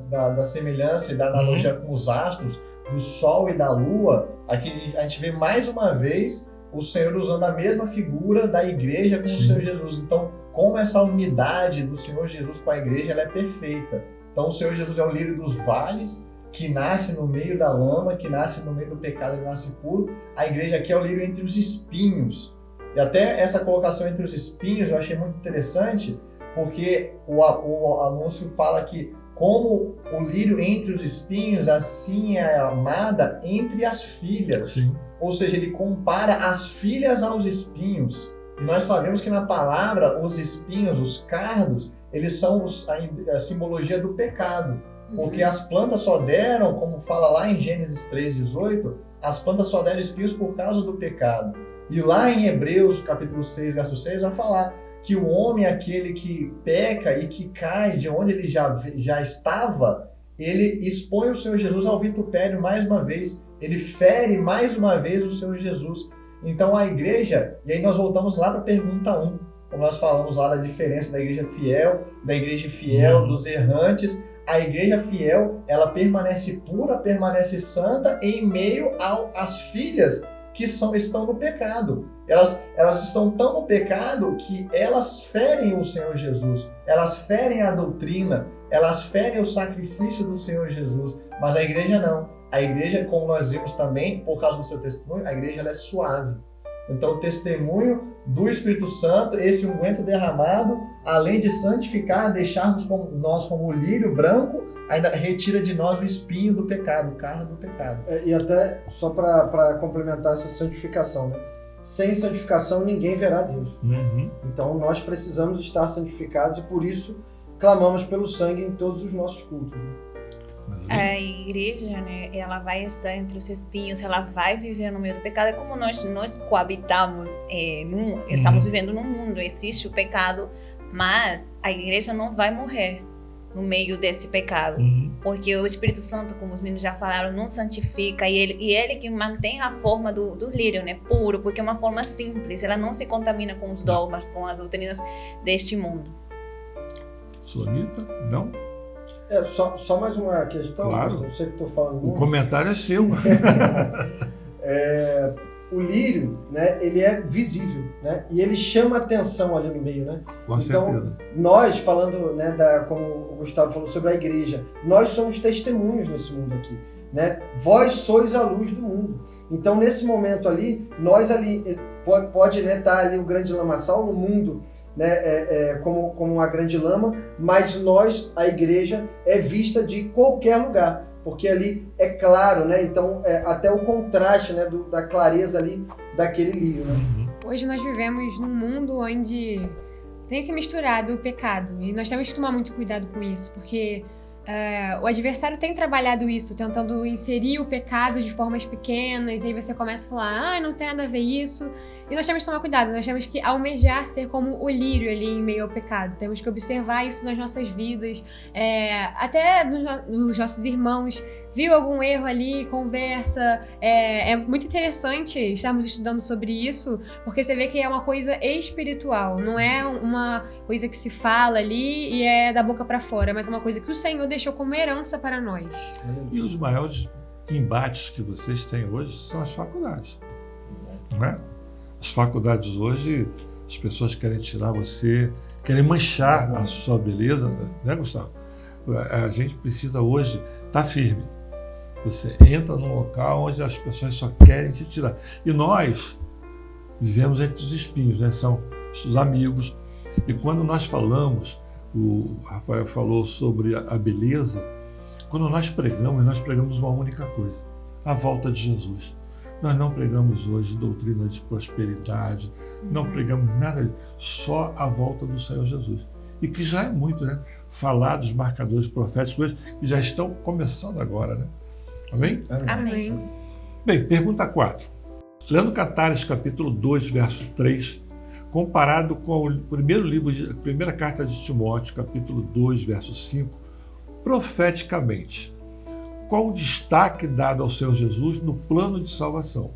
da semelhança e da analogia com os astros, do sol e da lua, aqui a gente vê mais uma vez o Senhor usando a mesma figura da igreja com o Senhor Jesus. Então, como essa unidade do Senhor Jesus com a igreja, ela é perfeita. Então, o Senhor Jesus é o lírio dos vales, que nasce no meio da lama, que nasce no meio do pecado, ele nasce puro. A igreja aqui é o lírio entre os espinhos. E até essa colocação entre os espinhos eu achei muito interessante, porque o anúncio fala que como o lírio entre os espinhos, assim é a amada entre as filhas. Sim. Ou seja, ele compara as filhas aos espinhos. E nós sabemos que na palavra, os espinhos, os cardos, eles são a simbologia do pecado. Porque as plantas só deram, como fala lá em Gênesis 3,18, as plantas só deram espinhos por causa do pecado. E lá em Hebreus, capítulo 6, verso 6, vai falar que o homem, aquele que peca e que cai de onde ele já estava, ele expõe o Senhor Jesus ao vitupério mais uma vez, ele fere mais uma vez o Senhor Jesus. Então a igreja, e aí nós voltamos lá para a pergunta 1, como nós falamos lá da diferença da igreja fiel, dos errantes. A igreja fiel, ela permanece pura, permanece santa em meio às filhas que estão no pecado. Elas estão tão no pecado que elas ferem o Senhor Jesus, elas ferem a doutrina, elas ferem o sacrifício do Senhor Jesus, mas a igreja não. A igreja, como nós vimos também, por causa do seu testemunho, a igreja ela é suave. Então o testemunho do Espírito Santo, esse unguento derramado, além de santificar, deixarmos nós como o lírio branco, ainda retira de nós o espinho do pecado, o carro do pecado. E até, só para complementar essa santificação, né? Sem santificação ninguém verá Deus. Então nós precisamos estar santificados e por isso clamamos pelo sangue em todos os nossos cultos. Né? A igreja, né, ela vai estar entre os espinhos, ela vai viver no meio do pecado. É como nós coabitamos, estamos vivendo no mundo, existe o pecado, mas a igreja não vai morrer no meio desse pecado, porque o Espírito Santo, como os meninos já falaram, não santifica, e ele que mantém a forma do lírio, né, puro, porque é uma forma simples, ela não se contamina com os dogmas, com as doutrinas deste mundo. Sulamita? Não? Só mais uma questão, claro. Eu sei que estou falando muito. O comentário é seu. O lírio, né, ele é visível, né, e ele chama atenção ali no meio, né? Com certeza. Nós, falando, né, como o Gustavo falou sobre a igreja, nós somos testemunhos nesse mundo aqui, né? Vós sois a luz do mundo. Então, nesse momento ali, nós ali, pode né, estar ali o grande lamaçal no mundo, né, como uma grande lama, mas nós, a igreja, é vista de qualquer lugar, porque ali é claro, né? Então, até o contraste, né, da clareza ali daquele lírio, né? Hoje nós vivemos num mundo onde tem se misturado o pecado e nós temos que tomar muito cuidado com isso, porque o adversário tem trabalhado isso, tentando inserir o pecado de formas pequenas, e aí você começa a falar, não tem nada a ver isso. E nós temos que tomar cuidado, nós temos que almejar ser como o lírio ali em meio ao pecado. Temos que observar isso nas nossas vidas, até nos nossos irmãos. Viu algum erro ali, conversa. É muito interessante estarmos estudando sobre isso, porque você vê que é uma coisa espiritual, não é uma coisa que se fala ali e é da boca para fora, mas é uma coisa que o Senhor deixou como herança para nós. E os maiores embates que vocês têm hoje são as faculdades, não é? As faculdades hoje as pessoas querem tirar você, querem manchar a sua beleza, né, Gustavo? A gente precisa hoje estar firme. Você entra num local onde as pessoas só querem te tirar. E nós vivemos entre os espinhos, né? São os amigos. E quando nós falamos, o Rafael falou sobre a beleza, quando nós pregamos uma única coisa: a volta de Jesus. Nós não pregamos hoje doutrina de prosperidade, não pregamos nada, só a volta do Senhor Jesus. E que já é muito, né? Falar dos marcadores proféticos que já estão começando agora, né? Amém? Amém. Bem, pergunta 4. Lendo Cantares, capítulo 2, verso 3, comparado com o primeira carta de Timóteo, capítulo 2, verso 5, profeticamente, qual o destaque dado ao Senhor Jesus no plano de salvação?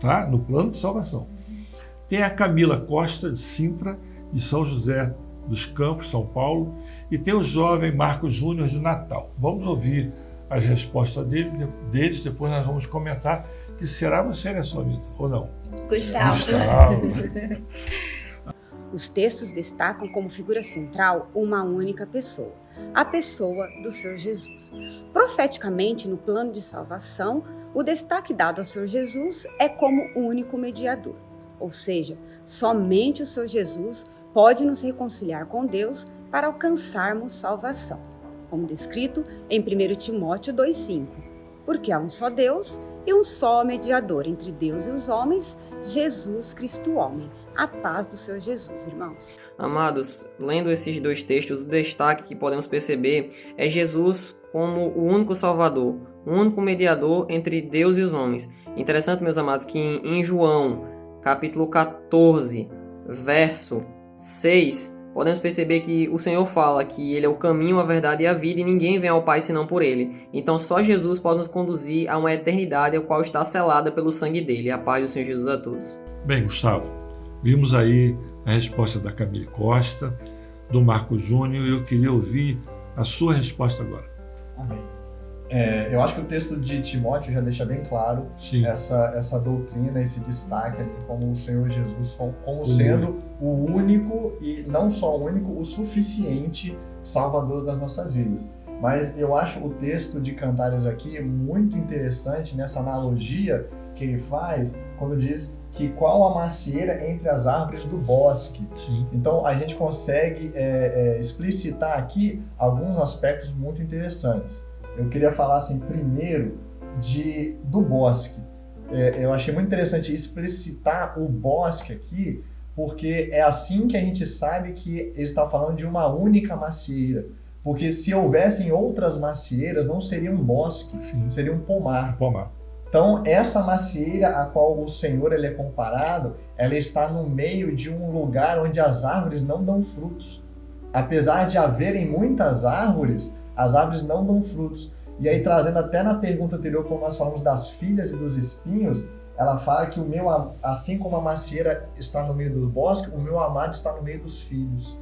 Tá? No plano de salvação. Tem a Camila Costa, de Sintra, de São José dos Campos, São Paulo, e tem o jovem Marcos Júnior, de Natal. Vamos ouvir as respostas deles, depois nós vamos comentar que será você, né, Sonita, ou não? Gustavo. Os textos destacam como figura central uma única pessoa, a pessoa do Senhor Jesus. Profeticamente, no plano de salvação, o destaque dado ao Senhor Jesus é como único mediador, ou seja, somente o Senhor Jesus pode nos reconciliar com Deus para alcançarmos salvação, como descrito em 1 Timóteo 2,5. Porque há um só Deus e um só mediador entre Deus e os homens, Jesus Cristo homem. A paz do Senhor Jesus, irmãos. Amados, lendo esses dois textos, o destaque que podemos perceber é Jesus como o único Salvador, o único mediador entre Deus e os homens. Interessante, meus amados, que em João, capítulo 14, verso 6, podemos perceber que o Senhor fala que Ele é o caminho, a verdade e a vida, e ninguém vem ao Pai senão por Ele. Então só Jesus pode nos conduzir a uma eternidade, a qual está selada pelo sangue dele. A paz do Senhor Jesus a todos. Bem, Gustavo, vimos aí a resposta da Camila Costa, do Marco Júnior, e eu queria ouvir a sua resposta agora. Amém. Eu acho que o texto de Timóteo já deixa bem claro essa doutrina, esse destaque ali como o Senhor Jesus, como sendo o único, e não só o único, o suficiente Salvador das nossas vidas. Mas eu acho o texto de Cantares aqui muito interessante nessa analogia que ele faz quando diz que qual a macieira entre as árvores do bosque. Sim. Então a gente consegue explicitar aqui alguns aspectos muito interessantes. Eu queria falar assim, primeiro do bosque. Eu achei muito interessante explicitar o bosque aqui, porque é assim que a gente sabe que ele está falando de uma única macieira. Porque se houvessem outras macieiras, não seria um bosque, seria um pomar. Então, esta macieira a qual o Senhor ele é comparado, ela está no meio de um lugar onde as árvores não dão frutos. Apesar de haverem muitas árvores, as árvores não dão frutos. E aí, trazendo até na pergunta anterior, quando nós falamos das filhas e dos espinhos, ela fala que assim como a macieira está no meio do bosque, o meu amado está no meio dos filhos.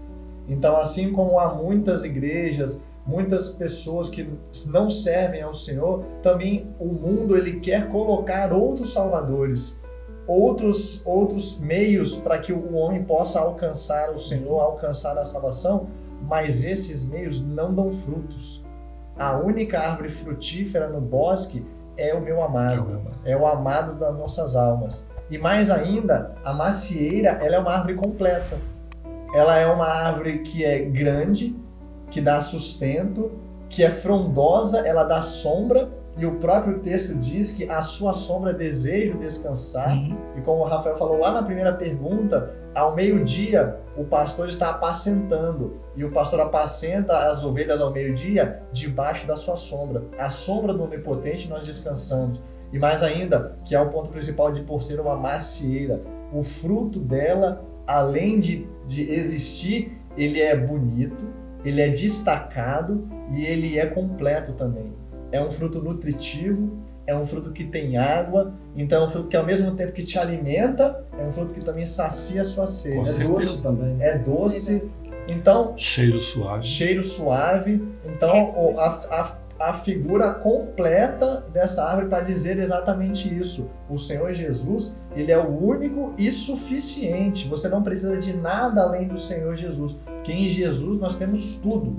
Então, assim como há muitas igrejas, muitas pessoas que não servem ao Senhor, também o mundo ele quer colocar outros salvadores, outros meios para que o homem possa alcançar o Senhor, alcançar a salvação, mas esses meios não dão frutos. A única árvore frutífera no bosque é o meu amado, é o amado das nossas almas. E mais ainda, a macieira ela é uma árvore completa. Ela é uma árvore que é grande, que dá sustento, que é frondosa, ela dá sombra, e o próprio texto diz que a sua sombra desejo descansar. E como o Rafael falou lá na primeira pergunta, ao meio-dia o pastor está apacentando, e o pastor apacenta as ovelhas ao meio-dia debaixo da sua sombra. A sombra do Onipotente nós descansamos. E mais ainda, que é o ponto principal de por ser uma macieira, o fruto dela, além de existir, ele é bonito, ele é destacado e ele é completo também. É um fruto nutritivo, é um fruto que tem água, então é um fruto que ao mesmo tempo que te alimenta, é um fruto que também sacia a sua sede. É doce também. É doce, então... Cheiro suave. Então a figura completa dessa árvore para dizer exatamente isso. O Senhor Jesus, ele é o único e suficiente. Você não precisa de nada além do Senhor Jesus. Porque em Jesus nós temos tudo.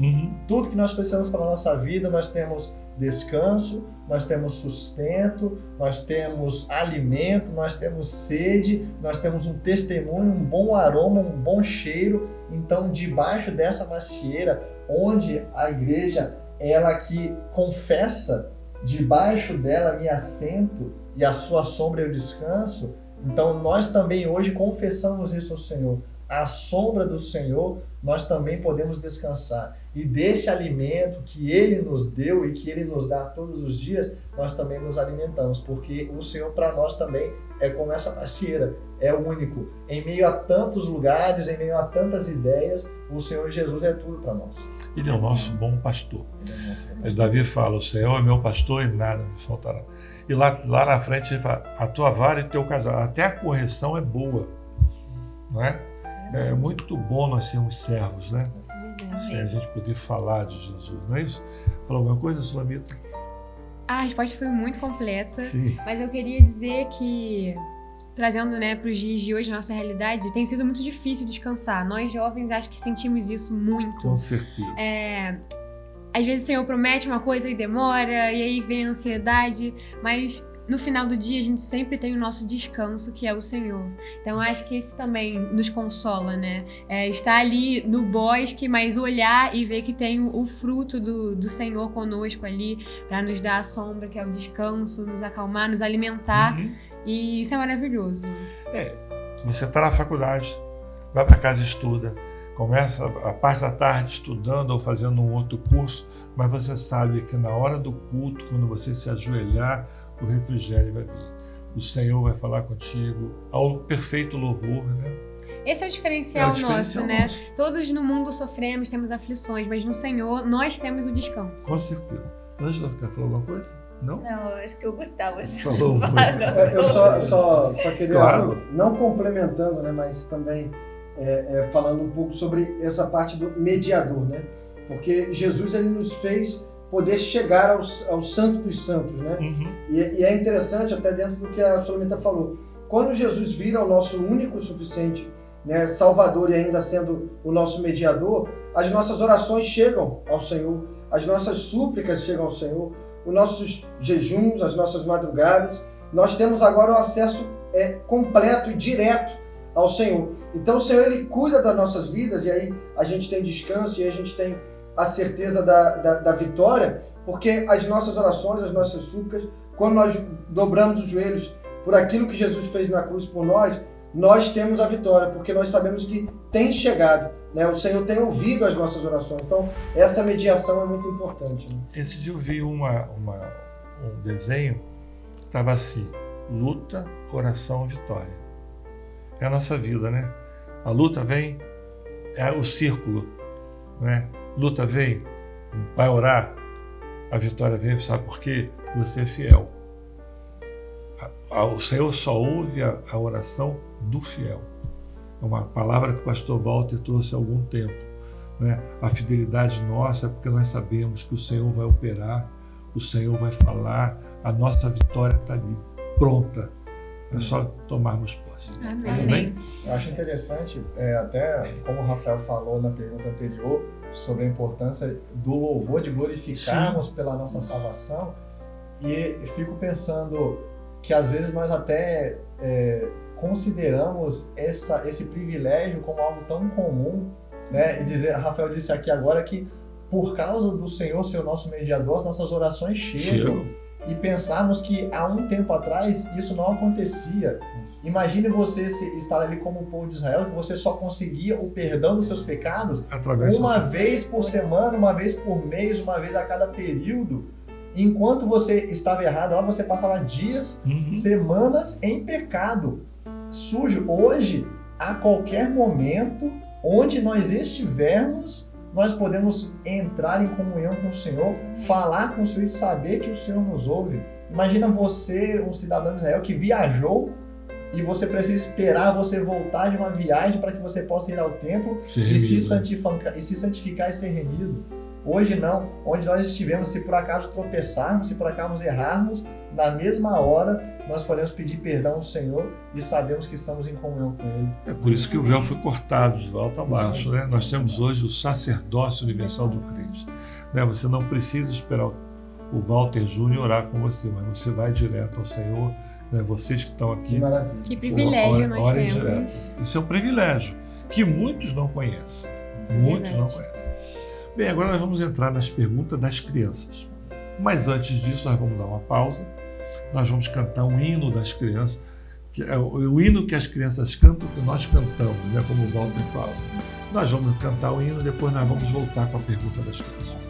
Tudo que nós precisamos para a nossa vida, nós temos descanso, nós temos sustento, nós temos alimento, nós temos sede, nós temos um testemunho, um bom aroma, um bom cheiro. Então, debaixo dessa macieira, onde a igreja, ela que confessa, debaixo dela me assento e a sua sombra eu descanso. Então nós também hoje confessamos isso ao Senhor. À sombra do Senhor nós também podemos descansar. E desse alimento que Ele nos deu e que Ele nos dá todos os dias, nós também nos alimentamos. Porque o Senhor para nós também é como essa macieira, é o único. Em meio a tantos lugares, em meio a tantas ideias, o Senhor Jesus é tudo para nós. Ele é o nosso bom pastor. Mas Davi fala, o Senhor é meu pastor e nada me faltará. E lá na frente ele fala, a tua vara e o teu cajado, até a correção é boa. Não é? É muito bom nós sermos servos, né? Se a gente poder falar de Jesus, não é isso? Falou alguma coisa, Sulamita? A resposta foi muito completa, Sim. Mas eu queria dizer que, trazendo para os dias de hoje, a nossa realidade, tem sido muito difícil descansar. Nós jovens acho que sentimos isso muito. Com certeza. Às vezes o Senhor promete uma coisa e demora, e aí vem a ansiedade, mas no final do dia a gente sempre tem o nosso descanso, que é o Senhor. Então acho que isso também nos consola, né? Estar ali no bosque, mas olhar e ver que tem o fruto do Senhor conosco ali, para nos dar a sombra, que é o descanso, nos acalmar, nos alimentar. E isso é maravilhoso. Você está na faculdade, vai para casa e estuda, começa a parte da tarde estudando ou fazendo um outro curso, mas você sabe que na hora do culto, quando você se ajoelhar, o refrigério vai vir. O Senhor vai falar contigo ao perfeito louvor, né? Esse é o diferencial, nosso, né? Todos no mundo sofremos, temos aflições, mas no Senhor nós temos o descanso. Com certeza. Ângela, quer falar alguma coisa? Não? Não, acho que o Gustavo falou. Eu só queria, claro, não complementando, né, mas também falando um pouco sobre essa parte do mediador, né? Porque Jesus, ele nos fez poder chegar ao Santo dos Santos, né? E é interessante, até dentro do que a Sulamita falou, quando Jesus vira o nosso único suficiente, né, Salvador, e ainda sendo o nosso mediador, as nossas orações chegam ao Senhor, as nossas súplicas chegam ao Senhor, os nossos jejuns, as nossas madrugadas. Nós temos agora o acesso completo e direto ao Senhor. Então o Senhor, ele cuida das nossas vidas, e aí a gente tem descanso, e aí a gente tem a certeza da vitória, porque as nossas orações, as nossas súplicas, quando nós dobramos os joelhos por aquilo que Jesus fez na cruz por nós, nós temos a vitória, porque nós sabemos que tem chegado, né? O Senhor tem ouvido as nossas orações. Então, essa mediação é muito importante, né? Esse dia eu vi um desenho, estava assim, luta, oração, vitória. É a nossa vida, né? A luta vem, é o círculo, né? Luta vem, vai orar, a vitória vem, sabe por quê? Você é fiel. O Senhor só ouve a oração do fiel. É uma palavra que o pastor Walter trouxe há algum tempo, né? A fidelidade nossa é porque nós sabemos que o Senhor vai operar, o Senhor vai falar, a nossa vitória está ali, pronta. É só tomarmos posse. Amém. Eu acho interessante, até como o Rafael falou na pergunta anterior, sobre a importância do louvor, de glorificarmos pela nossa salvação, e fico pensando que às vezes nós até consideramos esse privilégio como algo tão comum, né? E Rafael disse aqui agora que por causa do Senhor ser o nosso mediador, as nossas orações chegam. E pensarmos que há um tempo atrás isso não acontecia. Imagine você estar ali como o povo de Israel, que você só conseguia o perdão dos seus pecados uma vez por semana, uma vez por mês, uma vez a cada período. Enquanto você estava errado lá, você passava dias, semanas em pecado, sujo. Hoje, a qualquer momento, onde nós estivermos, nós podemos entrar em comunhão com o Senhor, falar com o Senhor e saber que o Senhor nos ouve. Imagina você, um cidadão de Israel que viajou e você precisa esperar você voltar de uma viagem para que você possa ir ao templo e se santificar e ser remido. Hoje não, onde nós estivermos, se por acaso tropeçarmos, se por acaso errarmos, na mesma hora nós podemos pedir perdão ao Senhor e sabemos que estamos em comunhão com Ele. É por isso que o véu foi cortado de alto a baixo, né? Nós temos hoje o sacerdócio universal do crente. Né? Você não precisa esperar o Walter Júnior orar com você, mas você vai direto ao Senhor. Né? Vocês que estão aqui. Que privilégio nós temos. Direto. Isso é um privilégio que muitos não conhecem. Muitos não conhecem. Bem, agora nós vamos entrar nas perguntas das crianças. Mas antes disso, nós vamos dar uma pausa. Nós vamos cantar um hino das crianças, que é o hino que as crianças cantam, que nós cantamos, né? Como o Walter fala. Nós vamos cantar o hino, depois nós vamos voltar com a pergunta das crianças.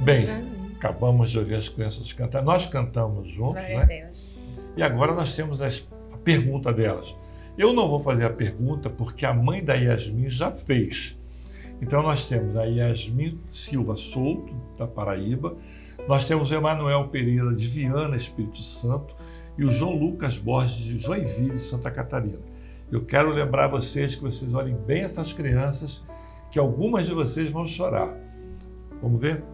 Bem, acabamos de ouvir as crianças cantar. Nós cantamos juntos, Glória né? a Deus. E agora nós temos a pergunta delas. Eu não vou fazer a pergunta porque a mãe da Yasmin já fez. Então nós temos a Yasmin Silva Souto, da Paraíba. Nós temos o Emanuel Pereira, de Viana, Espírito Santo. E o João Lucas Borges, de Joinville, Santa Catarina. Eu quero lembrar vocês que vocês olhem bem essas crianças, que algumas de vocês vão chorar. Vamos ver?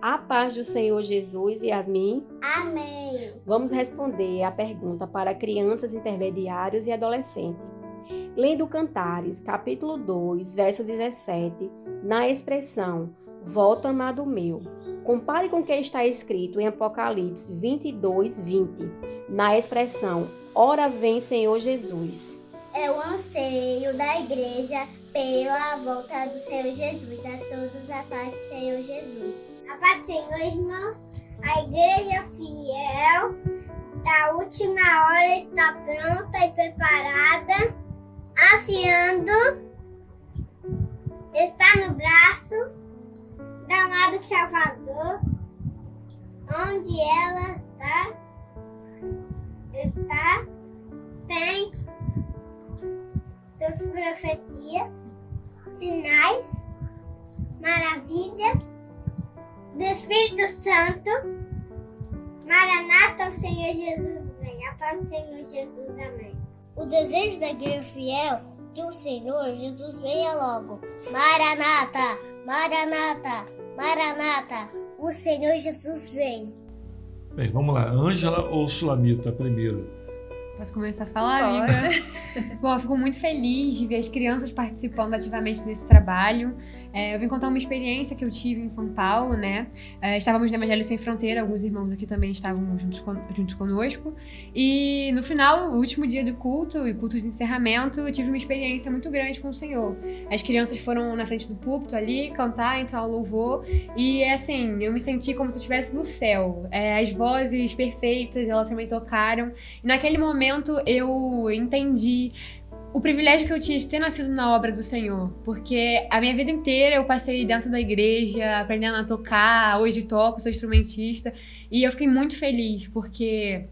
A paz do Senhor Jesus, Yasmin. Amém. Vamos responder a pergunta para crianças, intermediários e adolescentes. Lendo Cantares, capítulo 2, verso 17, na expressão, volta amado meu. Compare com o que está escrito em Apocalipse 22, 20, na expressão, ora vem Senhor Jesus. É o anseio da igreja pela volta do Senhor Jesus. A todos a paz do Senhor Jesus. A paz do Senhor, irmãos. A igreja fiel da última hora está pronta e preparada, ansiando, está no braço do amado Salvador, onde ela está, tem suas profecias, sinais, maravilhas do Espírito Santo. Maranata, o Senhor Jesus vem. A paz do Senhor Jesus, amém. O desejo da igreja fiel que o Senhor Jesus venha logo. Maranata, Maranata, Maranata, o Senhor Jesus vem. Bem, vamos lá. Ângela ou Sulamita primeiro? Posso começar a falar, amiga? Bom, eu fico muito feliz de ver as crianças participando ativamente desse trabalho. Eu vim contar uma experiência que eu tive em São Paulo, né? Estávamos no Evangelho Sem Fronteira, alguns irmãos aqui também estavam juntos conosco. E no final, o último dia do culto e culto de encerramento, eu tive uma experiência muito grande com o Senhor. As crianças foram na frente do púlpito ali, cantar, entoar o louvor. E assim, eu me senti como se eu estivesse no céu. As vozes perfeitas, elas também tocaram. E naquele momento eu entendi o privilégio que eu tinha de ter nascido na obra do Senhor, porque a minha vida inteira eu passei dentro da igreja, aprendendo a tocar, hoje toco, sou instrumentista, e eu fiquei muito feliz, porque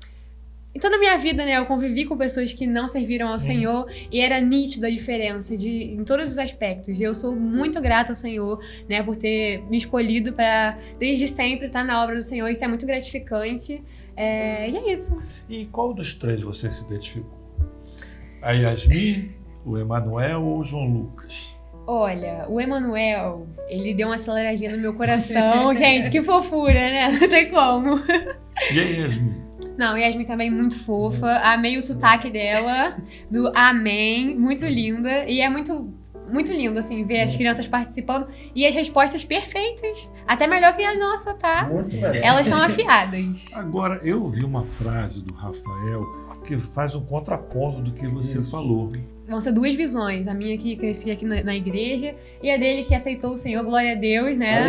em toda a minha vida, né, eu convivi com pessoas que não serviram ao Senhor, e era nítido a diferença em todos os aspectos. E eu sou muito grata ao Senhor, né, por ter me escolhido para, desde sempre, estar na obra do Senhor. Isso é muito gratificante, e é isso. E qual dos três você se identificou? A Yasmin, o Emanuel ou o João Lucas? Olha, o Emanuel, ele deu uma aceleradinha no meu coração. Gente, que fofura, né? Não tem como. E a Yasmin? Não, Yasmin também muito fofa. Amei o sotaque dela, do amém. Muito linda. E é muito lindo, assim, ver as crianças participando. E as respostas perfeitas. Até melhor que a nossa, tá? Muito melhor. Elas são afiadas. Agora, eu ouvi uma frase do Rafael que faz um contraponto do que você falou. Vão ser duas visões. A minha que cresci aqui na igreja e a dele que aceitou o Senhor, glória a Deus, né?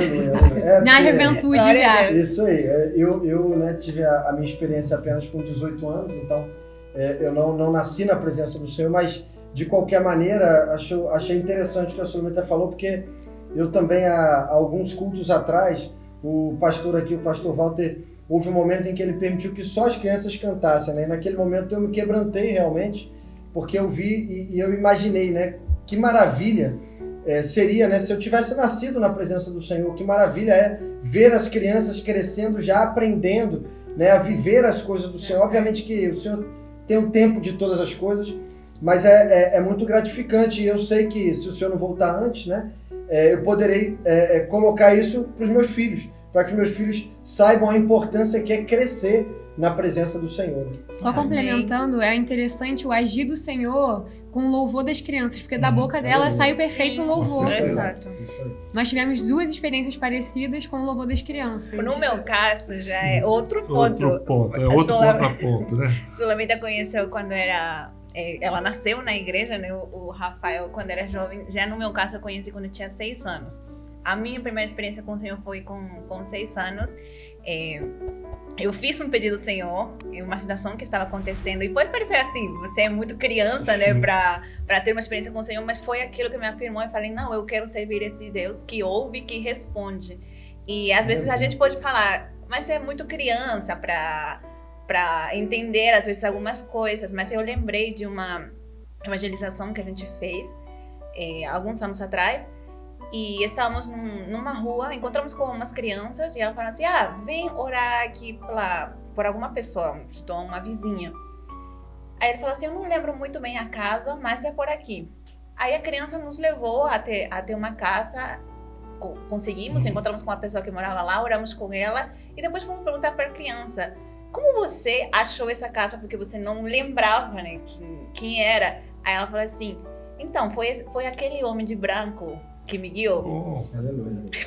Na juventude já. Isso aí. Eu né, tive a minha experiência apenas com 18 anos, então eu não nasci na presença do Senhor, mas de qualquer maneira achei interessante o que a Solomita falou, porque eu também, há alguns cultos atrás, o pastor aqui, o pastor Walter, houve um momento em que ele permitiu que só as crianças cantassem, né? E naquele momento eu me quebrantei realmente, porque eu vi e eu imaginei, né? Que maravilha seria, né? Se eu tivesse nascido na presença do Senhor, que maravilha é ver as crianças crescendo, já aprendendo, né? A viver as coisas do Senhor. Obviamente que o Senhor tem um tempo de todas as coisas, mas é muito gratificante. E eu sei que se o Senhor não voltar antes, né? Eu poderei colocar isso para os meus filhos, para que meus filhos saibam a importância que é crescer na presença do Senhor. Só complementando, é interessante o agir do Senhor com o louvor das crianças, porque da boca delas sai o perfeito louvor. Exato. Nós tivemos duas experiências parecidas com o louvor das crianças. No meu caso, já é outro ponto. Outro contraponto, né? Solomita conheceu quando ela nasceu na igreja, né? O Rafael, quando era jovem. Já no meu caso, eu conheci quando eu tinha 6 anos. A minha primeira experiência com o Senhor foi com 6 anos. Eu fiz um pedido ao Senhor em uma situação que estava acontecendo. E pode parecer assim, você é muito criança, né, para ter uma experiência com o Senhor, mas foi aquilo que me afirmou e falei, não, eu quero servir esse Deus que ouve, que responde. E às vezes a gente pode falar, mas é muito criança para entender, às vezes, algumas coisas. Mas eu lembrei de uma evangelização que a gente fez alguns anos atrás. E estávamos numa rua, encontramos com umas crianças e ela falou assim, vem orar aqui por alguma pessoa, uma vizinha. Aí ele falou assim, eu não lembro muito bem a casa, mas é por aqui. Aí a criança nos levou até uma casa, conseguimos, encontramos com uma pessoa que morava lá, oramos com ela e depois fomos perguntar para a criança, como você achou essa casa porque você não lembrava, né, quem era? Aí ela falou assim, então, foi aquele homem de branco que me guiou.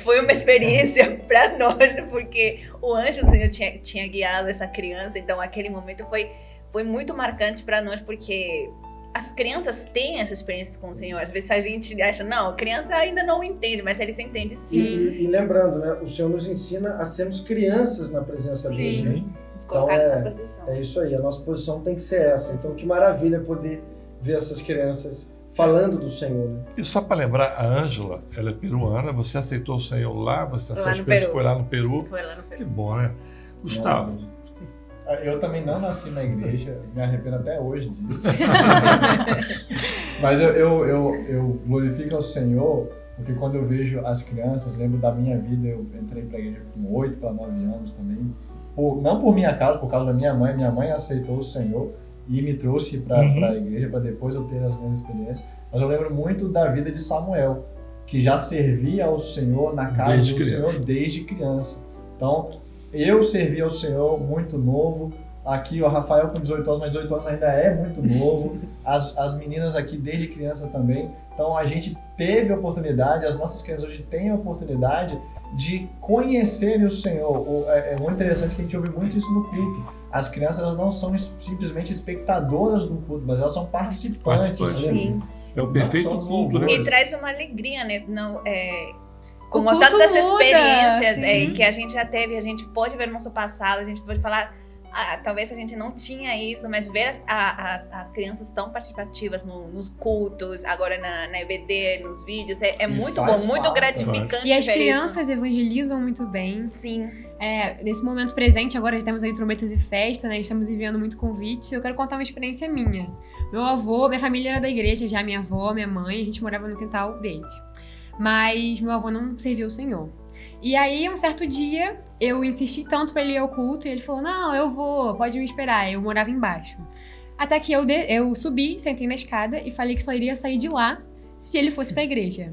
Foi uma experiência para nós, porque o anjo do Senhor tinha guiado essa criança, então aquele momento foi muito marcante para nós, porque as crianças têm essa experiência com o Senhor. Às vezes a gente acha, não, a criança ainda não entende, mas eles entendem sim. E lembrando, né, o Senhor nos ensina a sermos crianças na presença dele. Né? Então é isso aí, a nossa posição tem que ser essa. Então que maravilha poder ver essas crianças falando do Senhor. Né? E só para lembrar, a Ângela, ela é peruana, você aceitou o Senhor lá, essa experiência foi lá no Peru. Foi lá no Peru. Que bom, né? Gustavo. Eu também não nasci na igreja, me arrependo até hoje disso. Mas eu glorifico ao Senhor, porque quando eu vejo as crianças, lembro da minha vida, eu entrei para a igreja com 8 para 9 anos também. Não por minha causa, por causa da minha mãe aceitou o Senhor e me trouxe para a igreja para depois eu ter as minhas experiências. Mas eu lembro muito da vida de Samuel, que já servia ao Senhor na casa do Senhor desde criança. Então, eu servi ao Senhor muito novo, Aqui, o Rafael com 18 anos, mas 18 anos ainda é muito novo. As meninas aqui desde criança também. Então a gente teve a oportunidade, as nossas crianças hoje têm a oportunidade de conhecerem o Senhor. É muito interessante que a gente ouve muito isso no culto. As crianças, elas não são simplesmente espectadoras do culto, mas elas são participantes. Sim. É o perfeito culto, né? E traz uma alegria, né? Não, com culto tanto dessas muda, experiências que a gente já teve, a gente pode ver no nosso passado, a gente pode falar, talvez a gente não tinha isso, mas ver as crianças tão participativas nos cultos, agora na EBD, nos vídeos, é muito bom, muito gratificante. E as ver crianças isso. evangelizam muito bem. Sim. Nesse momento presente, agora já temos aí trombetas e festa, né? Estamos enviando muito convite. Eu quero contar uma experiência minha. Meu avô, minha família era da igreja, já minha avó, minha mãe, a gente morava no quintal deles. Mas meu avô não serviu o Senhor. E aí, um certo dia, eu insisti tanto pra ele ir ao culto, e ele falou, não, eu vou, pode me esperar. Eu morava embaixo. Até que eu subi, sentei na escada e falei que só iria sair de lá se ele fosse pra igreja.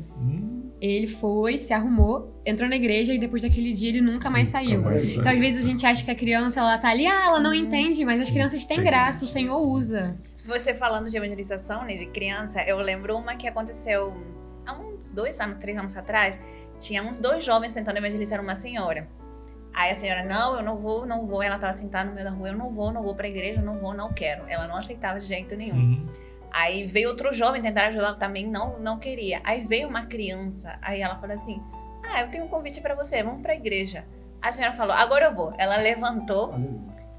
Ele foi, se arrumou, entrou na igreja e depois daquele dia ele nunca mais saiu. Então, às vezes a gente acha que a criança, ela tá ali, ela não entende, mas as crianças têm graça, o Senhor usa. Você falando de evangelização, né, de criança, eu lembro uma que aconteceu há uns 2 anos, 3 anos atrás. Tinha uns 2 jovens tentando evangelizar uma senhora. Aí a senhora, não, eu não vou. Ela tava sentada no meio da rua, eu não vou pra igreja, não quero. Ela não aceitava de jeito nenhum. Aí veio outro jovem tentar ajudar, ela também não queria. Aí veio uma criança, aí ela falou assim, eu tenho um convite pra você, vamos pra igreja. A senhora falou, agora eu vou. Ela levantou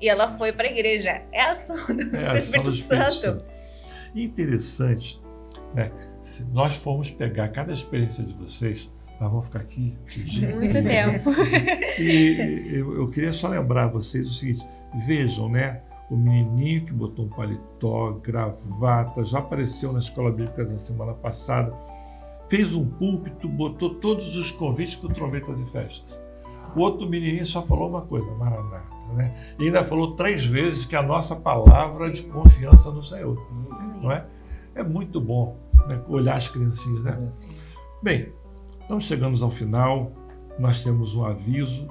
e ela foi pra igreja. É a ação do Espírito Santo. Interessante, né? Se nós formos pegar cada experiência de vocês, nós vamos ficar aqui muito tempo. E eu queria só lembrar vocês o seguinte, vejam, né? O menininho que botou um paletó, gravata, já apareceu na Escola Bíblica na semana passada, fez um púlpito, botou todos os convites para trombetas e festas. O outro menininho só falou uma coisa, Maranata, né? E ainda falou 3 vezes que a nossa palavra de confiança no Senhor, não é? É muito bom, né, olhar as criancinhas, né? Bem, estamos chegando ao final, nós temos um aviso,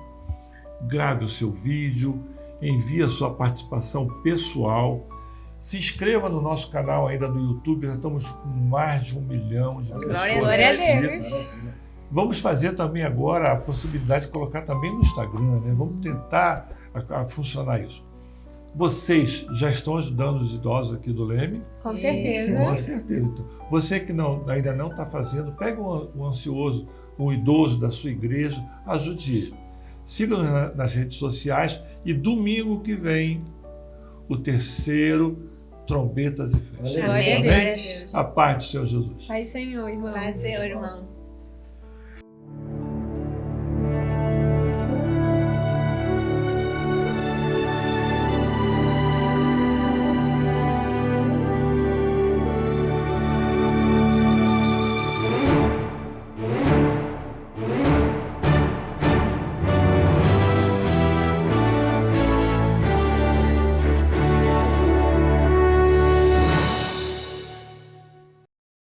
grave o seu vídeo, envie a sua participação pessoal, se inscreva no nosso canal ainda no YouTube, já estamos com mais de 1 milhão de pessoas. Glória a Deus. Vamos fazer também agora a possibilidade de colocar também no Instagram, né? Vamos tentar a funcionar isso. Vocês já estão ajudando os idosos aqui do Leme? Com certeza. Com certeza. Então, você que ainda não está fazendo, pega um ansioso, um idoso da sua igreja, ajude ele. Sigam nas redes sociais e domingo que vem, o 3º Trombetas e Festas. Glória a Deus. A paz do Senhor Jesus. Pai Senhor, irmãos. Pai do Senhor, irmãos.